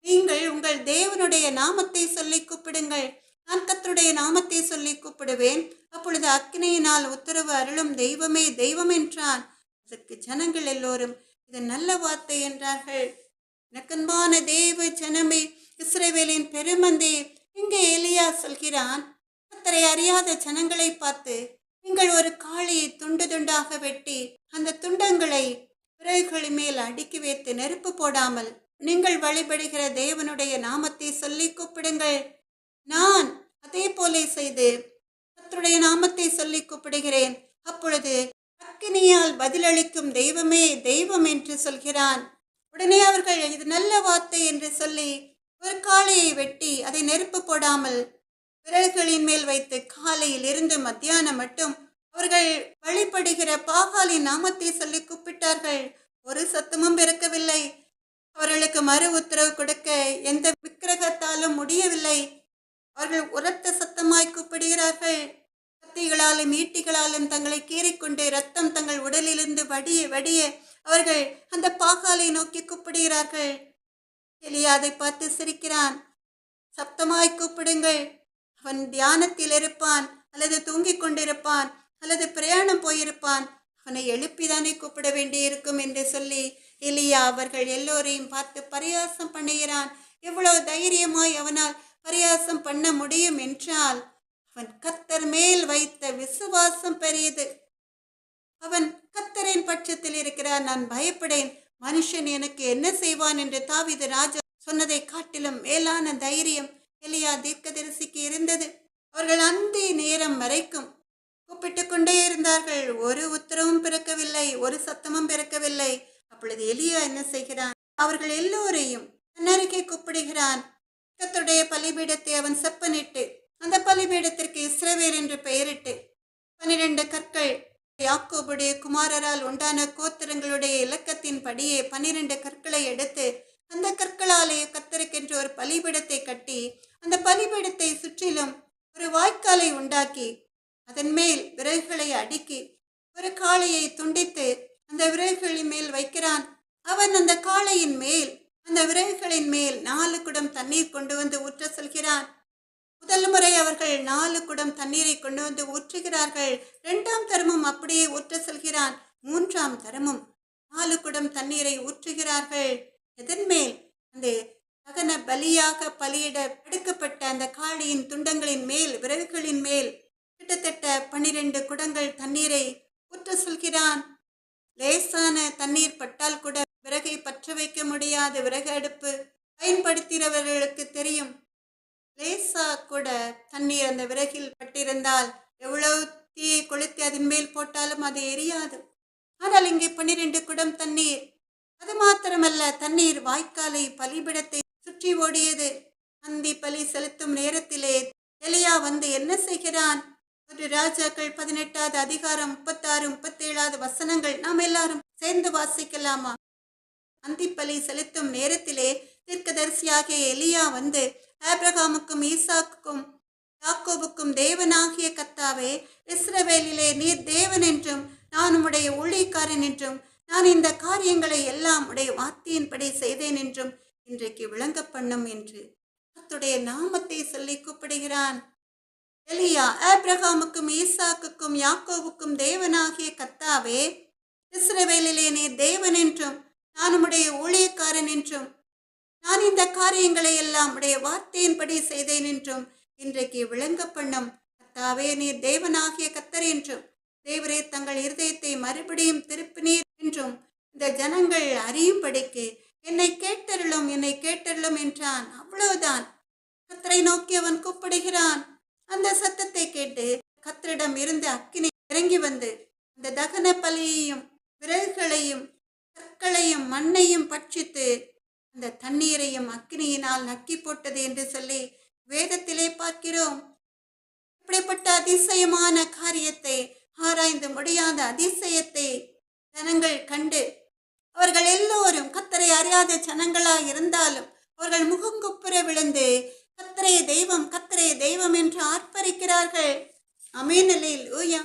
நீங்கள் உங்கள் தேவனுடைய நாமத்தை சொல்லி கூப்பிடுங்கள், நான் கர்த்தருடைய நாமத்தை சொல்லி கூப்பிடுவேன், அப்பொழுது அக்கினியினால் உத்தரவு அருளும் தெய்வமே தெய்வம் என்றான். அதற்கு ஜனங்கள் எல்லோரும் இது நல்ல வார்த்தை என்றார்கள். எனக்கன்பான தேவ ஜனமே, இஸ்ரவேலின் பெருமந்தே, இங்கே எலியா சொல்கிறான், கர்த்தரை அறியாத ஜனங்களை பார்த்து, நீங்கள் ஒரு காளையை துண்டு துண்டாக வெட்டி அந்த துண்டங்களை விறகுகளின் மேல் அடுக்கி வைத்து நெருப்பு போடாமல் நீங்கள் வழிபடுகிற தேவனுடைய நாமத்தை சொல்லி கூப்பிடுங்கள், நான் அதே போல செய்து கர்த்தருடைய நாமத்தை சொல்லி கூப்பிடுகிறேன், அப்பொழுது அக்கினியால் பதிலளிக்கும் தெய்வமே தெய்வம் என்று சொல்கிறான். உடனே அவர்கள் இது நல்ல வார்த்தை என்று சொல்லி ஒரு காளையை வெட்டி அதை நெருப்பு போடாமல் விறகுகளின் மேல் வைத்து காலையில் இருந்து மத்தியானம் மட்டும் அவர்கள் வழிபடுகிற பாகாலின் நாமத்தை சொல்லி கூப்பிட்டார்கள். ஒரு சத்தமும் பிறக்கவில்லை. அவர்களுக்கு மறு உத்தரவு கொடுக்க எந்த விக்கிரகத்தாலும் முடியவில்லை. அவர்கள் உரத்த சத்தமாய் கூப்பிடுகிறார்கள். கத்திகளாலும் ஈட்டிகளாலும் தங்களை கீறிக்கொண்டு ரத்தம் தங்கள் உடலிலிருந்து வடிய வடிய அவர்கள் அந்த பாகாலை நோக்கி கூப்பிடுகிறார்கள். எலியா அதை பார்த்து சிரிக்கிறான். சப்தமாய் கூப்பிடுங்கள், அவன் தியானத்தில் இருப்பான், அல்லது தூங்கிக் கொண்டிருப்பான், அல்லது பிரயாணம் போயிருப்பான், அவனை எழுப்பிதானே கூப்பிட வேண்டியிருக்கும் என்று சொல்லி எலியா அவர்கள் எல்லோரையும் பார்த்து பரியாசம் பண்ணுகிறான். எவ்வளவு தைரியமாய் அவனால் பரியாசம் பண்ண முடியும் என்றால், அவன் கர்த்தர் மேல் வைத்த விசுவாசம் பெரியது. அவன் கர்த்தரின் பட்சத்தில் இருக்கிறார், நான் பயப்படேன், மனுஷன் எனக்கு என்ன செய்வான் என்று தாவீது ராஜா சொன்னதை காட்டிலும் மேலான தைரியம் எலியா தீர்க்கதரிசிக்கு இருந்தது. அவர்கள் அந்தி நேரம் வரைக்கும் கூப்பிட்டு கொண்டே இருந்தார்கள். ஒரு உத்தரவும் பிறக்கவில்லை, ஒரு சத்தமும் பிறக்கவில்லை. அப்பொழுது எலியா என்ன செய்கிறான்? அவர்கள் எல்லோரையும் தன்னருகே கூப்பிடுகிறான். கர்த்தருடைய பலிபீடத்தை அவன் செப்பனிட்டு அந்த பலிபீடத்திற்கு இஸ்ரவேல் என்று பெயரிட்டு 12 கற்கள், யாக்கோபுடைய குமாரரால் உண்டான கோத்திரங்களுடைய இலக்கத்தின் படியே 12 கற்களை எடுத்து அந்த கற்களாலே கர்த்தருக்கென்று ஒரு பலிபீடத்தை கட்டி அந்த பலிபீடத்தை சுற்றிலும் ஒரு வாய்க்காலை உண்டாக்கி அதன் மேல் விறகுகளை அடுக்கி ஒரு காளையை துண்டித்து அந்த விறகுகளின் மேல் வைக்கிறான். அவன் அந்த காளையின் மேல் அந்த விறகுகளின் மேல் 4 குடம் தண்ணீர் கொண்டு வந்து ஊற்ற சொல்கிறான். முதல் முறை அவர்கள் 4 குடம் தண்ணீரை கொண்டு வந்து ஊற்றுகிறார்கள். 2ஆம் தரமும் அப்படியே ஊற்ற சொல்கிறான். 3ஆம் தரமும் 4 குடம் தண்ணீரை ஊற்றுகிறார்கள். எதன் மேல்? அந்த தகன பலியாக பலியிட அடுக்கப்பட்ட அந்த காளையின் துண்டங்களின் மேல், விறகுகளின் மேல் கிட்டத்தட்ட 12 குடங்கள் தண்ணீரை ஊற்ற சொல்கிறான். லேசான தண்ணீர் பட்டால் கூட விறகை பற்ற வைக்க முடியாத விறகு அடுப்பு பயன்படுத்தினவர்களுக்கு தெரியும். லேசா கூட தண்ணீர் அந்த விறகில் பட்டிருந்தால் எவ்வளவு தீயை கொளுத்தி அதன் மேல் போட்டாலும் அது எரியாது. ஆனால் இங்கே 12 குடம் தண்ணீர். அது மாத்திரமல்ல, தண்ணீர் வாய்க்காலை பலிபிடத்தை சுற்றி ஓடியது. அந்தி பலி செலுத்தும் நேரத்திலே எலியா வந்து என்ன செய்கிறான்? 1 ராஜாக்கள் 18வது அதிகாரம் 36, 37வது வசனங்கள் நாம் எல்லாரும் சேர்ந்து வாசிக்கலாமா? அந்திப்பலி செலுத்தும் நேரத்திலே தீர்க்கதரிசியாகிய எலியா வந்து, ஆபிரகாமுக்கும் ஈசாக்குக்கும் யாக்கோபுக்கும் தேவனாகிய கர்த்தாவே, இஸ்ரவேலிலே நீர் தேவன் என்றும் நான் உம்முடைய ஊழியக்காரன் என்றும் நான் இந்த காரியங்களை எல்லாம் உடைய வார்த்தையின்படி செய்தேன் என்றும் இன்றைக்கு விளங்க பண்ணும் என்று கர்த்தருடைய நாமத்தை சொல்லி கூப்பிடுகிறான். எலியா, ஆபிரகாமுக்கும் ஈசாக்குக்கும் யாக்கோவுக்கும் தேவனாகிய கர்த்தாவே, இஸ்ரவேலிலே நீர் தேவன் என்றும் நான் உம்முடைய ஊழியக்காரன் என்றும் நான் இந்த காரியங்களை எல்லாம் உடைய வார்த்தையின்படி செய்தேன் என்றும் இன்றைக்கு விளங்க பண்ணும். கர்த்தாவே, நீர் தேவனாகிய கர்த்தர் என்றும் தேவரே தங்கள் இருதயத்தை மறுபடியும் திருப்பினீர் என்றும் இந்த ஜனங்கள் அறியும்படிக்கு என்னை கேட்டருளும் என்றான். அவ்வளவுதான். கர்த்தரை நோக்கி அவன் கூப்பிடுகிறான். அந்த சத்தத்தை கேட்டு கர்த்தரிடம் இருந்து அக்கினி இறங்கி வந்து அந்த தகன பலியையும் விறகுகளையும் கற்களையும் மண்ணையும் பட்சித்து அந்த தண்ணீரையும் அக்கினியினால் நக்கி போட்டது என்று சொல்லி வேதத்திலே பார்க்கிறோம். இப்படிப்பட்ட அதிசயமான காரியத்தை, ஆராய்ந்து முடியாத அதிசயத்தை ஜனங்கள் கண்டு அவர்கள் எல்லோரும் கர்த்தரை அறியாத ஜனங்களாய் இருந்தாலும் அவர்கள் முகங்குப்புற விழுந்து கர்த்தரே தெய்வம் என்று ஆர்ப்பரிக்கிறார்கள். ஆமென், அல்லேலூயா.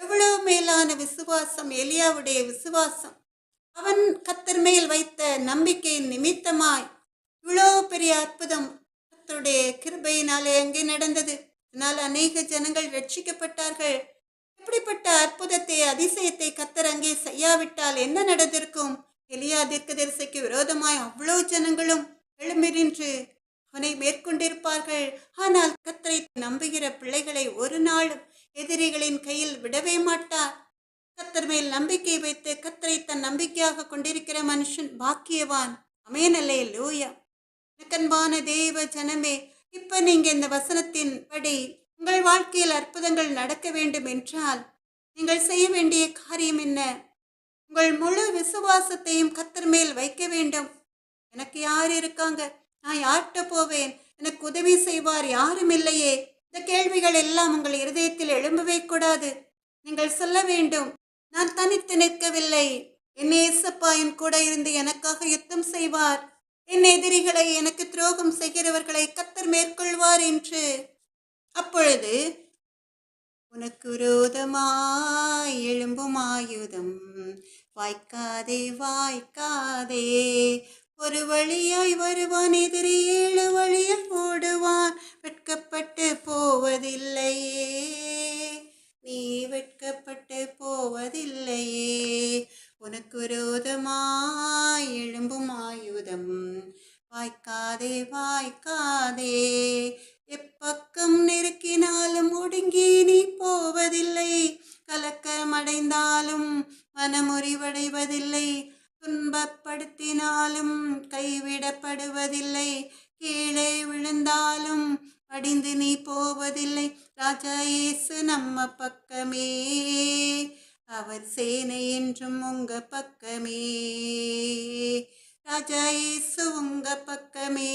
எவ்வளவு மேலான விசுவாசம் எலியாவுடைய விசுவாசம்! அவன் கர்த்தர் மேல் வைத்த நம்பிக்கையின் நிமித்தமாய் இவ்வளோ பெரிய அற்புதம் கர்த்தருடைய கிருபையினாலே அங்கே நடந்தது. இதனால் அநேக ஜனங்கள் ரட்சிக்கப்பட்டார்கள். இப்படிப்பட்ட அற்புதத்தை, அதிசயத்தை கர்த்தர் அங்கே செய்யாவிட்டால் என்ன நடந்திருக்கும்? எலியா தீர்க்கதரிசிக்கு விரோதமாய் அவ்வளோ ஜனங்களும் எழும்பி நின்று அவனை மேற்கொண்டிருப்பார்கள். ஆனால் கர்த்தரை நம்புகிற பிள்ளைகளை ஒரு நாளும் எதிரிகளின் கையில் விடவே மாட்டார். கர்த்தர் மேல் நம்பிக்கை வைத்து கர்த்தரை தன் நம்பிக்கையாக கொண்டிருக்கிற மனுஷன் பாக்கியவான். ஆமென், அல்லேலூயா. அன்பான தேவ ஜனமே, இப்ப நீங்க இந்த வசனத்தின் படி உங்கள் வாழ்க்கையில் அற்புதங்கள் நடக்க வேண்டும் என்றால் நீங்கள் செய்ய வேண்டிய காரியம் என்ன? உங்கள் முழு விசுவாசத்தையும் கர்த்தர் மேல் வைக்க வேண்டும். எனக்கு யார் இருக்காங்க? நான் யார்கிட்ட போவேன்? எனக்கு உதவி செய்வார் யாரும் இல்லையே. இந்த கேள்விகள் எல்லாம் உங்கள் இருதயத்தில் எழும்பவே கூடாது. நீங்கள் சொல்ல வேண்டும், நான் தனித்து நிற்கவில்லை. என் ஏசப்பா என் கூட இருந்து எனக்காக யுத்தம் செய்வார். என் எதிரிகளை, எனக்கு துரோகம் செய்கிறவர்களை கர்த்தர் மேற்கொள்வார் என்று. அப்பொழுது உனக்கு விரோதமாய் எழும்பும் ஆயுதம் வாய்க்காதே வாய்க்காதே. ஒரு வழியாய் வருவான் எதிரி, 7 வழியாய் ஓடுவான். வெட்கப்பட்டு போவதில்லையே, நீ வெட்கப்பட்டு போவதில்லையே. உனக்கு விரோதமாய் எழும்பும் ஆயுதம் வாய்க்காதே வாய்க்காதே. எப்பக்கம் நெருக்கினாலும் ஒடுங்கி நீ போவதில்லை. கலக்கமடைந்தாலும் மனமுறிவடைவதில்லை. துன்பப்படுத்தினாலும் கைவிடப்படுவதில்லை. கீழே விழுந்தாலும் அடிந்து நீ போவதில்லை. ராஜா இயேசு நம்ம பக்கமே, அவர் சேனை என்றும் உங்க பக்கமே. ராஜா இயேசு உங்க பக்கமே,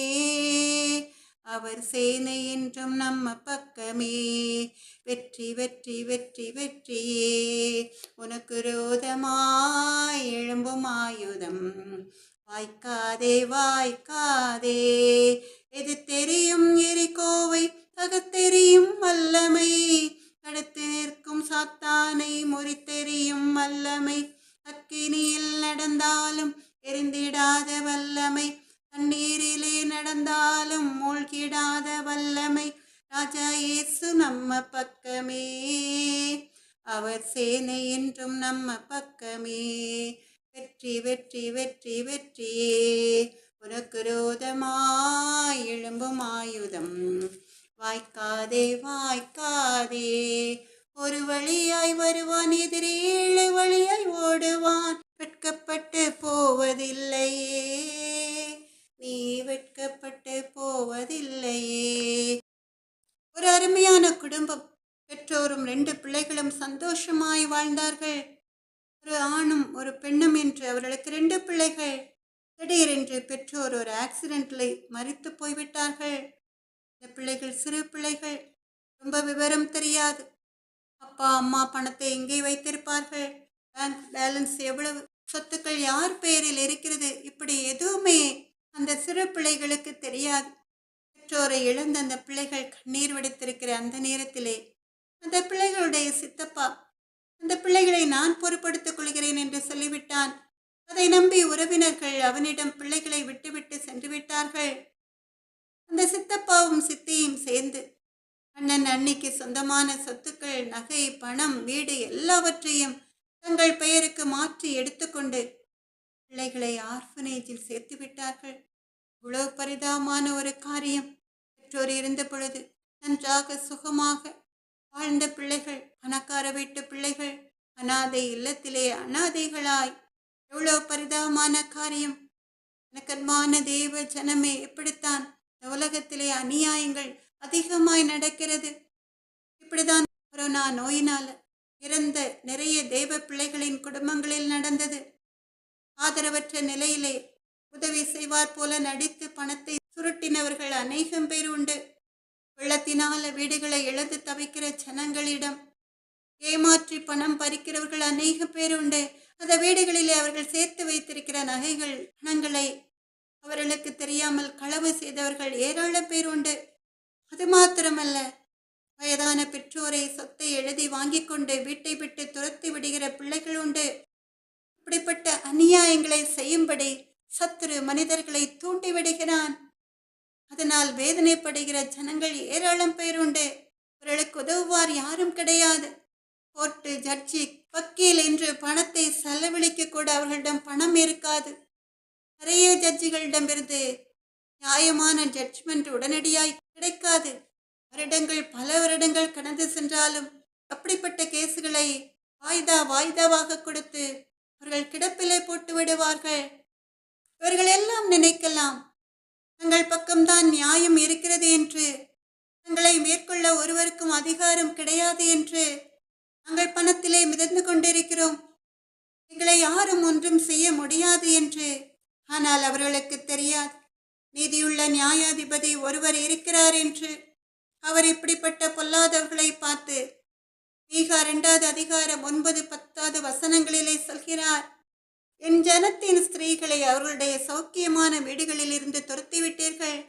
அவர் சேனை என்றும் நம்ம பக்கமே. வெற்றி வெற்றி வெற்றி வெற்றியே. உனக்கு விரோதமாய் எழும்பும் ஆயுதம் வாய்க்காதே வாய்க்காதே. எது தெரியும் எரிகோவை தகத்தெறியும் வல்லமை, தடுத்து நிற்கும் சாத்தானை முறித்தெறியும் வல்லமை. அக்கினியில் நடந்தாலும் எரிந்திடாத வல்லமை, தண்ணீரிலே நடந்தாலும் மூழ்கிடாத வல்லமை. ராஜா இயேசு நம்ம பக்கமே, அவர் சேனை என்றும் நம்ம பக்கமே. வெற்றி வெற்றி வெற்றி வெற்றியே. உனக்கு விரோதமாய் எழும்பும் ஆயுதம் வாய்க்காதே வாய்க்காதே. ஒரு வழியாய் வருவான் எதிரி, 7 வழியாய் ஓடுவான். வெட்கப்பட்டு போவதில்லையே, நீ வெட்கப்பட்டு போவதில்லையே. ஒரு அருமையான குடும்பம். பெற்றோரும் 2 பிள்ளைகளும் சந்தோஷமாய் வாழ்ந்தார்கள். ஒரு ஆணும் ஒரு பெண்ணும் என்று அவர்களுக்கு 2 பிள்ளைகள். திடீரென்று பெற்றோர் ஒரு ஆக்சிடென்ட்ல மரித்து போய்விட்டார்கள். இந்த பிள்ளைகள் சிறு பிள்ளைகள், ரொம்ப விவரம் தெரியாது. அப்பா அம்மா பணத்தை எங்கே வைத்திருப்பார்கள், பேங்க் பேலன்ஸ் எவ்வளவு, சொத்துக்கள் யார் பெயரில் இருக்கிறது, இப்படி எதுவுமே அந்த சிறு பிள்ளைகளுக்கு தெரியாது. பெற்றோரை இழந்த அந்த பிள்ளைகள் கண்ணீர் வடித்திருக்கிற அந்த நேரத்திலே அந்த பிள்ளைகளுடைய சித்தப்பா அந்த பிள்ளைகளை நான் பொறுப்படுத்திக் கொள்கிறேன் என்று சொல்லிவிட்டான். அதை நம்பி உறவினர்கள் அவனிடம் பிள்ளைகளை விட்டுவிட்டு சென்று விட்டார்கள். அந்த சித்தப்பாவும் சித்தியும் சேர்ந்து அண்ணன் அன்னைக்கு சொந்தமான சொத்துக்கள், நகை, பணம், வீடு எல்லாவற்றையும் தங்கள் பெயருக்கு மாற்றி எடுத்துக்கொண்டு பிள்ளைகளை ஆர்ஃபனேஜில் சேர்த்து விட்டார்கள். இவ்வளவு பரிதாபமான ஒரு காரியம். பெற்றோர் இருந்த பொழுது நன்றாக சுகமாக வாழ்ந்த பிள்ளைகள், பணக்கார வீட்டு பிள்ளைகள் அனாதை இல்லத்திலே அனாதைகளாய். எவ்வளவு பரிதாபமான காரியம். எனக்கன்பான தேவ ஜனமே, இப்படித்தான் இந்த உலகத்திலே அநியாயங்கள் அதிகமாய் நடக்கிறது. இப்படிதான் கொரோனா நோயினால இறந்த நிறைய தேவ பிள்ளைகளின் குடும்பங்களில் நடந்தது. ஆதரவற்ற நிலையிலே உதவி செய்வார் போல நடித்து பணத்தை சுருட்டினவர்கள் அநேகம் பேர் உண்டு. வெள்ளத்தினால வீடுகளை இழந்து தவிக்கிற ஜனங்களிடம் ஏமாற்றி பணம் பறிக்கிறவர்கள் அநேக பேர் உண்டு. அந்த வீடுகளிலே அவர்கள் சேர்த்து வைத்திருக்கிற நகைகள், பணங்களை அவர்களுக்கு தெரியாமல் களவு செய்தவர்கள் ஏராளம் பேர் உண்டு. அது மாத்திரமல்ல, வயதான பெற்றோரை சொத்தை எழுதி வாங்கி கொண்டு வீட்டை விட்டு துரத்தி விடுகிற பிள்ளைகள் உண்டு. இப்படிப்பட்ட அநியாயங்களை செய்யும்படி சத்துரு மனிதர்களை தூண்டி விடுகிறான். அதனால் வேதனைப்படுகிற ஜனங்கள் ஏராளம் பேர் உண்டு. அவர்களுக்கு உதவுவார் யாரும் கிடையாது. கோர்ட்டு, ஜட்ஜி, வக்கீல் என்று பணத்தை செலவழிக்க கூட அவர்களிடம் பணம் இருக்காது. நிறைய ஜட்ஜிகளிடமிருந்து நியாயமான ஜட்ஜ்மெண்ட் உடனடியாய் கிடைக்காது. பல வருடங்கள் கடந்து சென்றாலும் அப்படிப்பட்ட கேசுகளை வாய்தாவாக கொடுத்து அவர்கள் கிடப்பிலே போட்டு விடுவார்கள். இவர்கள் எல்லாம் நினைக்கலாம் தங்கள் பக்கம்தான் நியாயம் இருக்கிறது என்று, தங்களை மேற்கொள்ள ஒருவருக்கும் அதிகாரம் கிடையாது என்று. நாங்கள் பணத்திலே மிதந்து கொண்டிருக்கிறோம், எங்களை யாரும் ஒன்றும் செய்ய முடியாது என்று. ஆனால் அவர்களுக்கு தெரியாது, நீதியுள்ள நியாயாதிபதி ஒருவர் இருக்கிறார் என்று. அவர் இப்படிப்பட்ட பொல்லாதவர்களை பார்த்து மீகா 2வது அதிகாரம் 9, 10 வசனங்களிலே சொல்கிறார், என் ஜனத்தின் ஸ்திரீகளை அவர்களுடைய சௌக்கியமான வீடுகளில் இருந்து துரத்திவிட்டீர்கள்.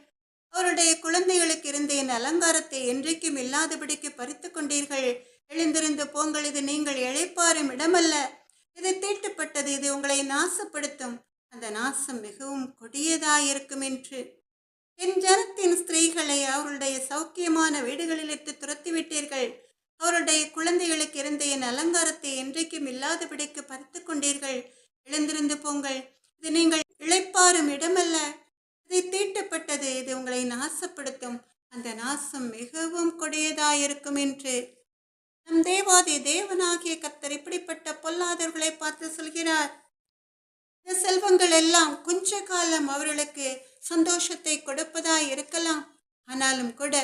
அவருடைய குழந்தைகளுக்கு இருந்த என் அலங்காரத்தை என்றைக்கும் இல்லாதபடிக்கு பறித்து கொண்டீர்கள். எழுந்திருந்து போங்கள், இது நீங்கள் இளைப்பாறும் இடமல்ல, இது தீட்டுப்பட்டது, இது உங்களை நாசப்படுத்தும், அந்த நாசம் மிகவும் கொடியதாயிருக்கும் என்று. என் ஜனத்தின் ஸ்திரீகளை அவருடைய சௌக்கியமான வீடுகளிலிருந்து துரத்திவிட்டீர்கள். அவருடைய குழந்தைகளுக்கு இருந்த என் அலங்காரத்தை என்றைக்கும் இல்லாதபடிக்கு பறித்து கொண்டீர்கள். எழுந்திருந்து போங்கள், இது நீங்கள் இளைப்பாறும் இடமல்ல, இது தீட்டப்பட்டது, இது உங்களை நாசப்படுத்தும், அந்த நாசம் மிகவும் கொடியதாயிருக்கும் என்று. நம் தேவாதி தேவனாகிய கர்த்தர் இப்படிப்பட்ட பொல்லாதவர்களை பார்த்து சொல்கிறார். இந்த செல்வங்கள் எல்லாம் கொஞ்ச காலம் அவர்களுக்கு சந்தோஷத்தை கொடுப்பதாய் இருக்கலாம். ஆனாலும் கூட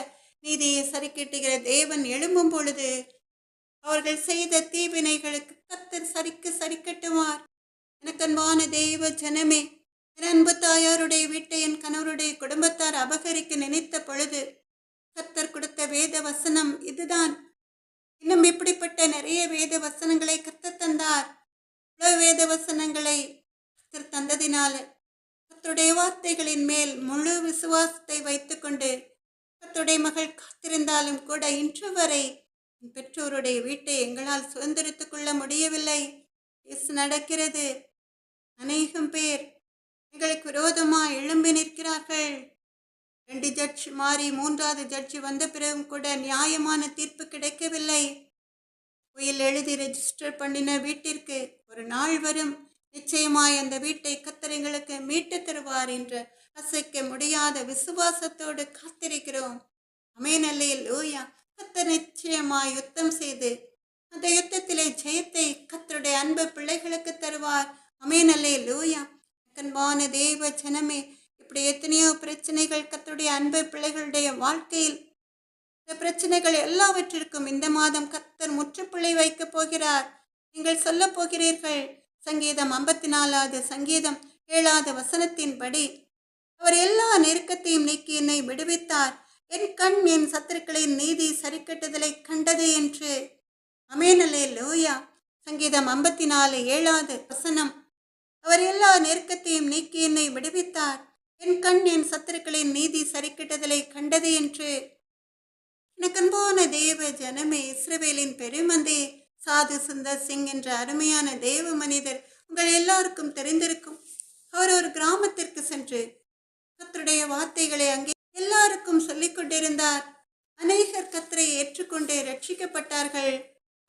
நீதியை சரிக்கட்டுகிற தேவன் எழும்பும் பொழுது அவர்கள் செய்த தீவினைகளுக்கு கர்த்தர் சரிக்கட்டுவார். எனக்கன்பான தெய்வ ஜனமே, என் அன்பு தாயாருடைய வீட்டை என் கணவருடைய குடும்பத்தார் அபகரிக்க நினைத்த பொழுது கர்த்தர் கொடுத்த வேத வசனம் இதுதான். இன்னும் இப்படிப்பட்ட நிறைய வேத வசனங்களை கர்த்தர் தந்தார். வேத வசனங்களை கர்த்தர் தந்ததினால கர்த்தருடைய வார்த்தைகளின் மேல் முழு விசுவாசத்தை வைத்துக்கொண்டு கர்த்தருடைய மகள் காத்திருந்தாலும் கூட இன்று வரை என் பெற்றோருடைய வீட்டை எங்களால் சுதந்திரித்துக் கொள்ள முடியவில்லை. நடக்கிறது. அநேகம் பேர் எங்களுக்கு விரோதமாக எழும்பி நிற்கிறார்கள். 2 ஜட்ஜ் மாறி 3வது ஜட்ஜ் வந்த பிறகும் கூட நியாயமான தீர்ப்பு கிடைக்கவில்லை. உயில் எழுதி ரெஜிஸ்டர் பண்ணின வீட்டிற்கு ஒரு நாள் வரும், நிச்சயமாய் அந்த வீட்டை கர்த்தர் எங்களுக்கு மீட்டு தருவார் என்ற அசைக்க முடியாத விசுவாசத்தோடு காத்திருக்கிறோம். ஆமென், அல்லேலூயா. கர்த்தர் நிச்சயமாய் யுத்தம் செய்து அந்த யுத்தத்திலே ஜெயத்தை கர்த்தருடைய அன்பு பிள்ளைகளுக்கு தருவார். ஆமென், அல்லேலூயா. அன்பான தேவ ஜனமே, இப்படி எத்தனையோ பிரச்சனைகள் கர்த்தருடைய அன்பு பிள்ளைகளுடைய வாழ்க்கையில், இந்த பிரச்சனைகள் எல்லாவற்றிற்கும் இந்த மாதம் கர்த்தர் முற்றுப்புள்ளி வைக்கப் போகிறார். நீங்கள் சொல்ல போகிறீர்கள், சங்கீதம் 54வது சங்கீதம் 7வது வசனத்தின்படி, அவர் எல்லா நெருக்கத்தையும் நீக்கி என்னை விடுவித்தார், என் கண் என் சத்துருக்களின் நீதி சரிக்கட்டுதலை கண்டது என்று. ஆமென், அல்லேலூயா. சங்கீதம் 54 7வது வசனம், அவர் எல்லா நெருக்கத்தையும் நீக்கி என்னை விடுவித்தார், என் கண் என் சத்துருக்களின் நீதி சரிக்கட்டுதலை கண்டது என்று. எனக்கன்பான தேவ ஜனமே, இஸ்ரவேலின் பெருமந்தே, சாது சுந்தர் சிங் என்ற அருமையான தேவ மனிதர் உங்கள் எல்லாருக்கும் தெரிந்திருக்கும். அவர் ஒரு கிராமத்திற்கு சென்று கர்த்தருடைய வார்த்தைகளை அங்கே எல்லாருக்கும் சொல்லிக் கொண்டிருந்தார். அநேகர் கர்த்தரை கொண்டு ரட்சிக்கப்பட்டார்கள்.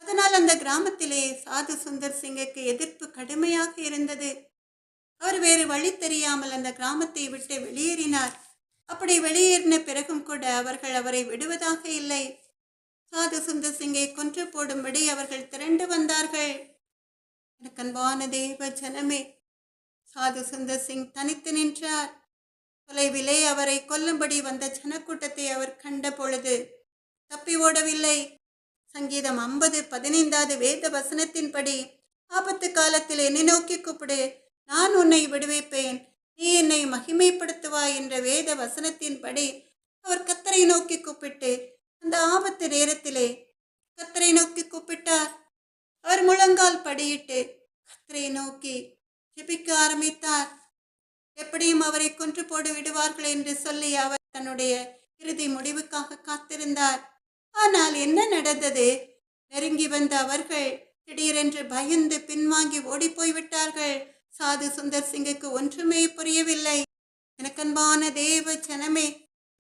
அதனால் அந்த கிராமத்திலே சாது சுந்தர் சிங்குக்கு எதிர்ப்பு கடுமையாக இருந்தது. அவர் வேறு வழி தெரியாமல் அந்த கிராமத்தை விட்டு வெளியேறினார். அப்படி வெளியேறின பிறகும் கூட அவர்கள் அவரை விடுவதாக இல்லை. சாது சுந்தர் சிங்கை கொன்று போடும்படி அவர்கள் திரண்டு வந்தார்கள். எனக்கு அன்பான தெய்வ ஜனமே, சாது சுந்தர் சிங் தனித்து நின்றார். தொலைவிலே அவரை கொல்லும்படி வந்த ஜனக்கூட்டத்தை அவர் கண்ட பொழுது தப்பி ஓடவில்லை. சங்கீதம் 50:15 வேத வசனத்தின்படி, ஆபத்து காலத்தில் என்னை நோக்கி கூப்பிடு, நான் உன்னை விடுவிப்பேன், நீ என்னை மகிமைப்படுத்துவாய் என்ற வேத வசனத்தின்படி அவர் கர்த்தரை நோக்கி கூப்பிட்டு அந்த ஆபத்து நேரத்திலே கர்த்தரை நோக்கி கூப்பிட்டார். அவர் முழங்கால் படியிட்டு கர்த்தரை நோக்கி ஜெபிக்க ஆரம்பித்தார். எப்படியும் அவரை கொன்று போடு விடுவார்கள் என்று சொல்லி அவர் தன்னுடைய இறுதி முடிவுக்காக காத்திருந்தார். ஆனால் என்ன நடந்தது? நெருங்கி வந்த அவர்கள் திடீரென்று பயந்து பின்வாங்கி ஓடி போய்விட்டார்கள். சாது சுந்தர் சிங்குக்கு ஒன்றுமே புரியவில்லை. எனக்கன்பான தேவ ஜனமே,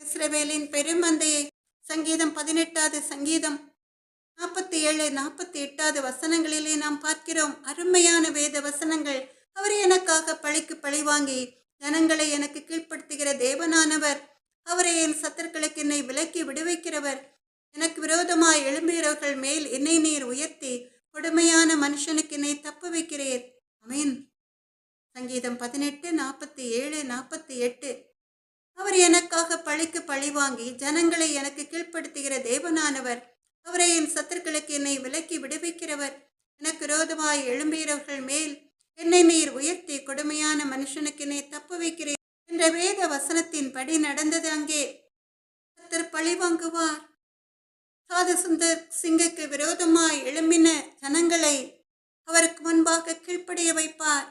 இஸ்ரவேலின் பெருமந்தையை, சங்கீதம் 18 சங்கீதம் 47-48 வசனங்களிலே நாம் பார்க்கிறோம். அருமையான வேத வசனங்கள். அவர் எனக்காக பழிக்கு பழி வாங்கி ஜனங்களை எனக்கு கீழ்ப்படுத்துகிற தேவனானவர். அவரை என் சத்தர்களுக்கு என்னை விலக்கி விடுவிக்கிறவர். எனக்கு விரோதமாய் எழும்புகிறவர்கள் மேல் என்னை நீர் உயர்த்தி கொடுமையான மனுஷனுக்கு என்னை தப்பு வைக்கிறீர். அமீன். சங்கீதம் 18:47-48. அவர் எனக்காக பழிக்கு பழி வாங்கி ஜனங்களை எனக்கு கீழ்ப்படுத்துகிற தேவனானவர். அவரை என் சத்தர்களுக்கு என்னை விலக்கி விடுவிக்கிறவர். எனக்கு விரோதமாய் எழும்புகிறவர்கள் மேல் என்னை நீர் உயர்த்தி கொடுமையான மனுஷனுக்கு என்னை தப்பு வைக்கிறேன் என்ற வேத வசனத்தின் படி நடந்தது. அங்கே கர்த்தர் பழி வாங்குவார். சாது சுந்தர் சிங்குக்கு விரோதமாய் எழும்பின ஜனங்களை அவருக்கு முன்பாக கீழ்ப்படிய வைப்பார்.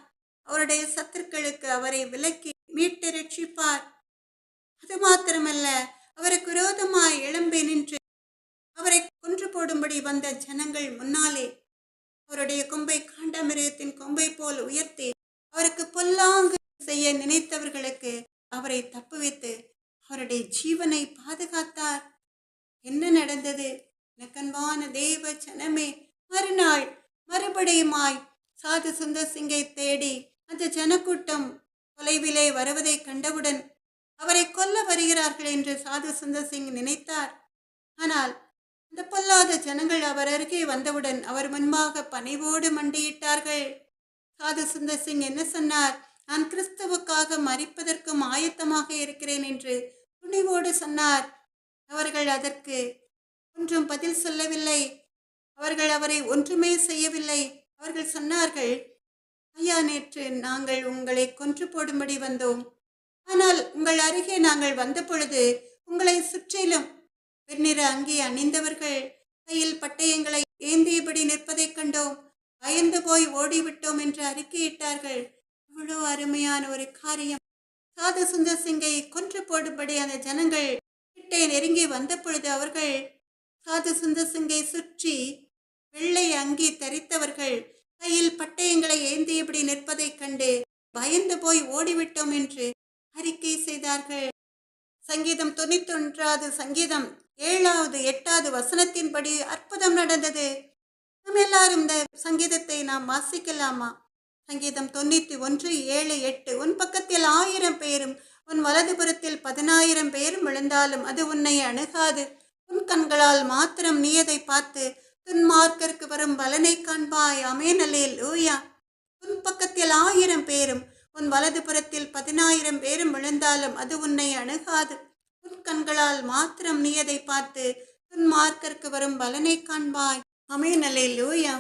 அவருடைய சத்துருக்களுக்கு அவரை விலக்கி மீட்டு ரட்சிப்பார். அது மாத்திரமல்ல, அவருக்கு விரோதமாய் எழும்பி நின்று அவரை கொன்று போடும்படி வந்த ஜனங்கள் முன்னாலே அவருடைய கொம்பை காண்டமிருகத்தின் கொம்பை போல் உயர்த்தி அவருக்கு பொல்லாங்கு செய்ய நினைத்தவர்களுக்கு அவரை தப்புவித்து அவருடைய ஜீவனை பாதுகாத்தார். என்ன நடந்தது? எனக்கன்பான தேவ ஜனமே, மறுநாள் மறுபடியுமாய் சாது சுந்தர் சிங்கை தேடி அந்த ஜனக்கூட்டம் தொலைவிலே வருவதை கண்டவுடன் அவரை கொல்ல வருகிறார்கள் என்று சாது சுந்தர் சிங் நினைத்தார். ஆனால் அந்த பொல்லாத ஜனங்கள் அவர் அருகே வந்தவுடன் அவர் முன்பாக பணிவோடு மண்டியிட்டார்கள். சாது சுந்தர் சிங் என்ன சொன்னார்? நான் கிறிஸ்துவுக்காக மரிப்பதற்கும் ஆயத்தமாக இருக்கிறேன் என்று துணிவோடு சொன்னார். அவர்கள் அதற்கு ஒன்றும் பதில் சொல்லவில்லை. அவர்கள் அவரை ஒன்றுமே செய்யவில்லை. அவர்கள் சொன்னார்கள், ஐயா, நேற்று நாங்கள் உங்களை கொன்று போடும்படி வந்தோம். ஆனால் உங்கள் அருகே நாங்கள் வந்த பொழுது உங்களை சுற்றிலும் வெண்ணிற அங்கி அணிந்தவர்கள் கையில் பட்டயங்களை ஏந்தியபடி நிற்பதைக் கண்டோம். பயந்து போய் ஓடிவிட்டோம் என்று அறிக்கையிட்டார்கள். இவ்வளோ அருமையான ஒரு காரியம். சாது சுந்தர் சிங்கை கொன்று போடும்படி அந்த ஜனங்கள் கிட்டே நெருங்கி வந்த பொழுது அவர்கள் சாது சுந்தர் சிங்கை சுற்றி வெள்ளை அங்கி தரித்தவர்கள் கையில் பட்டயங்களை ஏந்தியபடி நிற்பதைக் கண்டு பயந்து போய் ஓடிவிட்டோம் என்று அறிக்கை செய்தார்கள். சங்கீதம் 91 சங்கீதம் 7-8 வசனத்தின்படி அற்புதம் நடந்தது. நம்ம எல்லாரும் இந்த சங்கீதத்தை நாம் வாசிக்கலாமா? சங்கீதம் 91:7-8. உன் பக்கத்தில் 1000 பேரும் உன் வலதுபுறத்தில் 10,000 பேரும் விழுந்தாலும் அது உன்னை அணுகாது. உன் கண்களால் மாத்திரம் நீ அதை பார்த்து துன்மார்க்கருக்கு வரும் பலனை காண்பாய். ஆமென், அல்லேலூயா. உன் பக்கத்தில் 1000 பேரும் உன் வலதுபுறத்தில் 10,000 பேரும் விழுந்தாலும் அது உன்னை அணுகாது. உன் கண்களால் மாத்திரம் நீ அதை பார்த்து துன்மார்க்கருக்கு வரும் பலனை காண்பாய். ஆமென், அல்லேலூயா.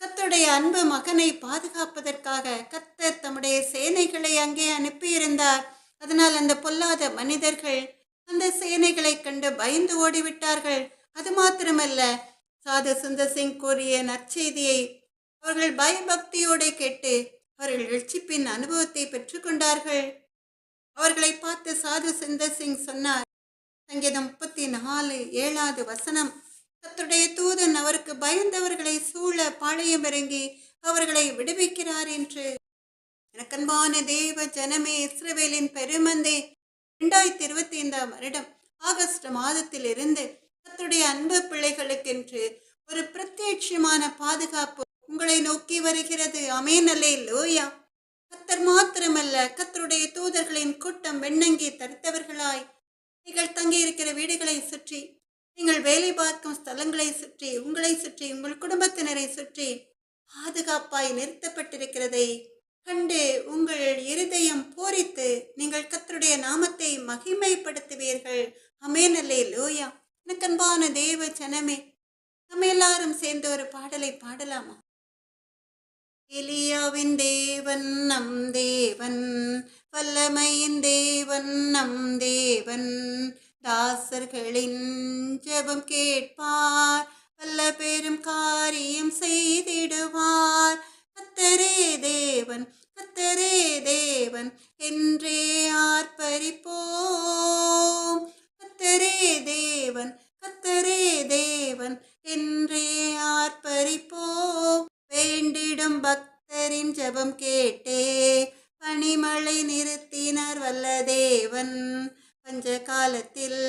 கர்த்தருடைய அன்பு மகனை பாதுகாப்பதற்காக கர்த்தர் தம்முடைய சேனைகளை அங்கே அனுப்பியிருந்தார். அதனால் அந்த பொல்லாத மனிதர்கள் அந்த சேனைகளை கண்டு பயந்து ஓடிவிட்டார்கள். அது மாத்திரமல்ல, சாது சுந்தர் சிங் கூறிய நற்செய்தியை அவர்கள் பயபக்தியோடு கேட்டு அவர்கள் ரட்சிப்பின் அனுபவத்தை பெற்றுக்கொண்டார்கள். அவர்களை பார்த்து சாது சுந்தர் சிங் சொன்னார், சங்கீதம் 34:7 வசனம், கர்த்தருடைய தூதன் அவருக்கு பயந்தவர்களை சூழ பாளையம் இறங்கி அவர்களை விடுவிக்கிறார் என்று. எனக்கன்பான தேவ ஜனமே, இஸ்ரவேலின் பெருமந்தே, 2025 வருடம் ஆகஸ்ட் மாதத்தில் இருந்து கர்த்தருடைய அன்பு பிள்ளைகளுக்கென்று ஒரு பிரத்யட்சமான பாதுகாப்பு உங்களை நோக்கி வருகிறது. ஆமென், அல்லேலூயா. கர்த்தர் மாத்திரமல்ல, கர்த்தருடைய தூதர்களின் கூட்டம் வெண்ணங்கி தரித்தவர்களாய் நீங்கள் தங்கியிருக்கிற வீடுகளை சுற்றி, நீங்கள் வேலை பார்க்கும் ஸ்தலங்களை சுற்றி, உங்களை சுற்றி, உங்கள் குடும்பத்தினரை சுற்றி பாதுகாப்பாய் நிறுத்தப்பட்டிருக்கிறதை கண்டு உங்கள் இருதயம் பூரித்து நீங்கள் கர்த்தருடைய நாமத்தை மகிமைப்படுத்துவீர்கள். ஆமென், அல்லேலூயா. எனக்கு அன்பான தேவ ஜனமே, நம்ம எல்லாரும் சேர்ந்து ஒரு பாடலை பாடலாமா? எலியாவின் தேவன் நம் தேவன், வல்லமையின் தேவன் நம் தேவன், தாசர்களின் ஜெபம் கேட்பார், வல்ல பெரும் காரியம் செய்திடுவார். கர்த்தரே தேவன், கர்த்தரே தேவன் என்றே ஆர்ப்பரிப்போம். கர்த்தரே தேவன், கர்த்தரே தேவன் என்றே ஆர்ப்பரிப்போம். வேண்டிடும் பக்தரின் ஜெபம் கேட்டே பனிமழை நிறுத்தினார் வல்ல தேவன். பஞ்ச காலத்தில்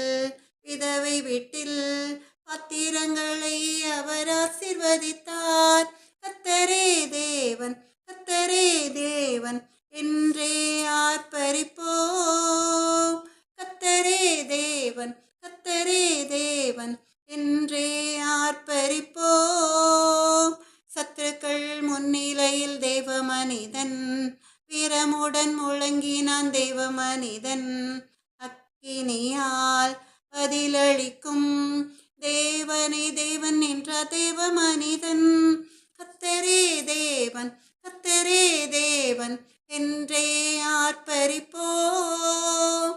விதவை வீட்டில் பாத்திரங்களை அவர் ஆசீர்வதித்தார். கர்த்தரே தேவன், கர்த்தரே தேவன் என்றே ஆர்ப்பரிப்போம். கர்த்தரே தேவன், கர்த்தரே தேவன் என்றே ஆர்ப்பரிப்போம். சத்துருக்கள் முன்னிலையில் தேவ மனிதன் வீரமுடன் முழங்கினான். தேவ மனிதன் அக்கினியால் பதிலளிக்கும் தேவனை தேவன் என்றார் தேவ மனிதன். கர்த்தரே தேவன், கர்த்தரே தேவன் என்றே ஆர்ப்பரிப்போம்.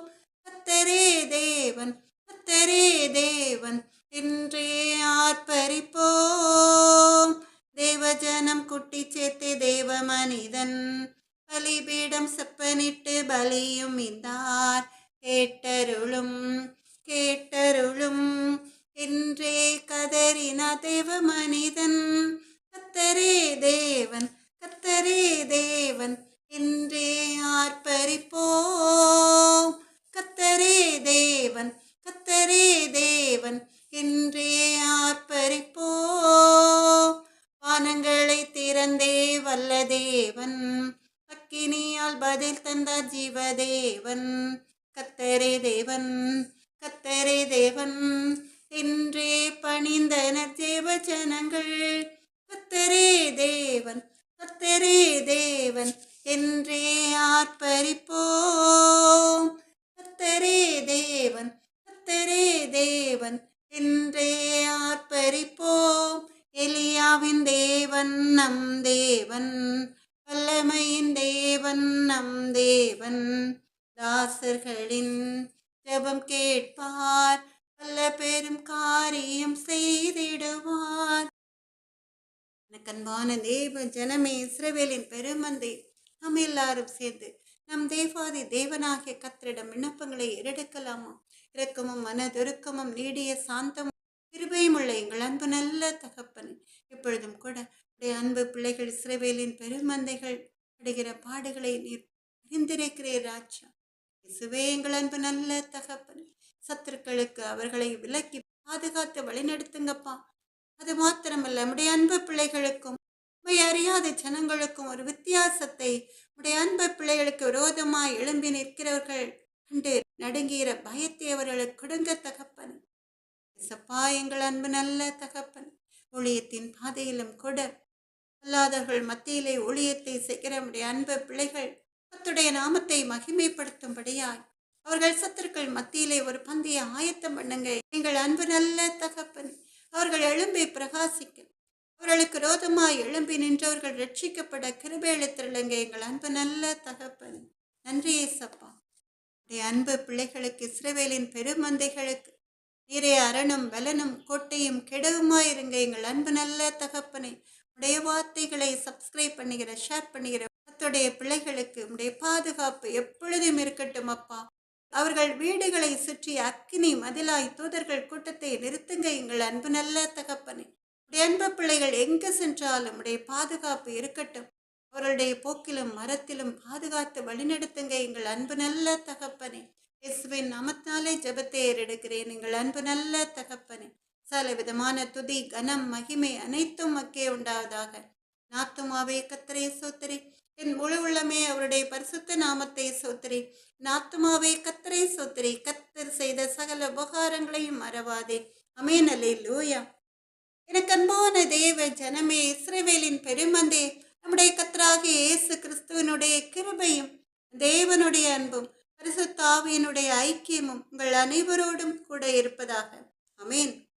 கர்த்தரே தேவன், கர்த்தரே தேவன் என்றே ஆர்ப்பரிப்போம். தேவஜனம் குட்டி சேர்த்து தேவ மனிதன் பலிபீடம் செப்பனிட்டு பலியும் இந்தார். கேட்டருளும் கேட்டருளும் என்றே கதறினா தேவ மனிதன். கர்த்தரே தேவன், கர்த்தரே தேவன் என்றே ஆர்ப்பரிப்போம். கர்த்தரே தேவன், கர்த்தரே தேவன் என்றே ஆர்ப்பரிப்போம். வானங்களை திறந்தே வல்ல தேவன், அக்கினியால் பதில் தந்தார் ஜீவதேவன். கர்த்தரே தேவன், கர்த்தரே தேவன் என்றே பணிந்தனர் தேவ ஜனங்கள். கர்த்தரே தேவன், கர்த்தரே தேவன் என்றே ஆர்ப்பரிப்போம். கர்த்தரே தேவன், கர்த்தரே தேவன் என்றே ஆர்ப்பரிப்போம். எலியாவின் தேவன் நம் தேவன், வல்லமையின் தேவன் நம் தேவன், தாசர்களின் ஜெபம் கேட்பார், வல்ல பெரும் காரியம் செய்திடுவார். எனக்கு அன்பான தேவ ஜனமே, இஸ்ரவேலின் பெருமந்தை, நாம் எல்லாரும் சேர்ந்து நம் தேவாதி தேவனாகிய கர்த்தரிடம் விண்ணப்பங்களை ஏறெடுக்கலாமா? இரக்கமும் மனதுருக்கமும் நீடிய சாந்தமும் கிருபையும் உள்ள எங்கள் அன்பு நல்ல தகப்பன், இப்பொழுதும் கூட உடைய அன்பு பிள்ளைகள் இஸ்ரவேலின் பெருமந்தைகள் படுகிற பாடுகளை நீர் அறிந்திருக்கிறீர் ராஜா. இயேசுவே, எங்கள் அன்பு நல்ல தகப்பன், சத்துருக்களுக்கு அவர்களை விலக்கி பாதுகாத்து வழிநடத்துங்கப்பா. அது மாத்திரமல்ல, உடைய அன்பு பிள்ளைகளுக்கும் உம்மை அறியாத ஜனங்களுக்கும் ஒரு வித்தியாசத்தை உடைய அன்பு பிள்ளைகளுக்கு விரோதமாய் எழும்பி நிற்கிறவர்கள் கண்டு நடுங்குகிற பயத்தை அவர்களுக்கு கொடுங்க தகப்பன். இயேசப்பா, எங்கள் அன்பு நல்ல தகப்பன், ஊழியத்தின் பாதையிலும் கூட அல்லாதவர்கள் மத்தியிலே ஊழியத்தை செய்கிற உடைய அன்பு பிள்ளைகள் கர்த்தருடைய நாமத்தை மகிமைப்படுத்தும்படியாய் அவர்கள் சத்துருக்கள் மத்தியிலே ஒரு பந்திய ஆயத்தம் பண்ணுங்க எங்கள் அன்பு நல்ல தகப்பன். அவர்கள் எழும்பி பிரகாசிக்க, அவர்களுக்கு ரோதமாய் எழும்பி நின்றவர்கள் ரட்சிக்கப்பட கிருபையளித்திருங்க எங்கள் அன்பு நல்ல தகப்பன். நன்றி ஏசப்பா. உடைய அன்பு பிள்ளைகளுக்கு, இஸ்ரவேலின் பெருமந்தைகளுக்கு நீரே அரணும் பலனும் கோட்டையும் கெடவுமாயிருங்க எங்கள் அன்பு நல்ல தகப்பனை. உடைய வார்த்தைகளை சப்ஸ்கிரைப் பண்ணுகிற, ஷேர் பண்ணுகிற கர்த்தருடைய பிள்ளைகளுக்கு உடைய பாதுகாப்பு எப்பொழுதும் இருக்கட்டும் அப்பா. அவர்கள் வீடுகளை சுற்றி அக்கினி மதிலாய் தூதர்கள் கூட்டத்தை நிறுத்துங்க எங்கள் அன்பு நல்ல தகப்பனை. உடைய அன்பு பிள்ளைகள் எங்கு சென்றாலும் உடைய பாதுகாப்பு இருக்கட்டும். அவர்களுடைய போக்கிலும் மரத்திலும் பாதுகாத்து வழிநடத்துங்க எங்கள் அன்பு நல்ல தகப்பனை. இயேசுவின் நாமத்தினாலே ஜெபத்தை ஏறெடுக்கிறேன். எங்கள் அன்பு நல்ல தகப்பனே, சகல விதமான துதி கனம் மகிமை அனைத்தும் மக்கே உண்டாவதாக. நாத்துமாவே கத்தரை சோத்திரி, என் முழு உள்ளமே அவருடைய பரிசுத்த நாமத்தை சோத்திரி. நாத்துமாவே கத்தரை சோத்திரி, கத்தர் செய்த சகல உபகாரங்களையும் மறவாதே. அமேன். அல்லேலூயா. எனக்கு அன்பான தேவ ஜனமே, இஸ்ரவேலின் பெருமந்தே, நம்முடைய கர்த்தராகிய இயேசு கிறிஸ்துவனுடைய கிருபையும் தேவனுடைய அன்பும் பரிசுத்த ஆவியினுடைய ஐக்கியமும் உங்கள் அனைவரோடும் கூட இருப்பதாக. அமேன்.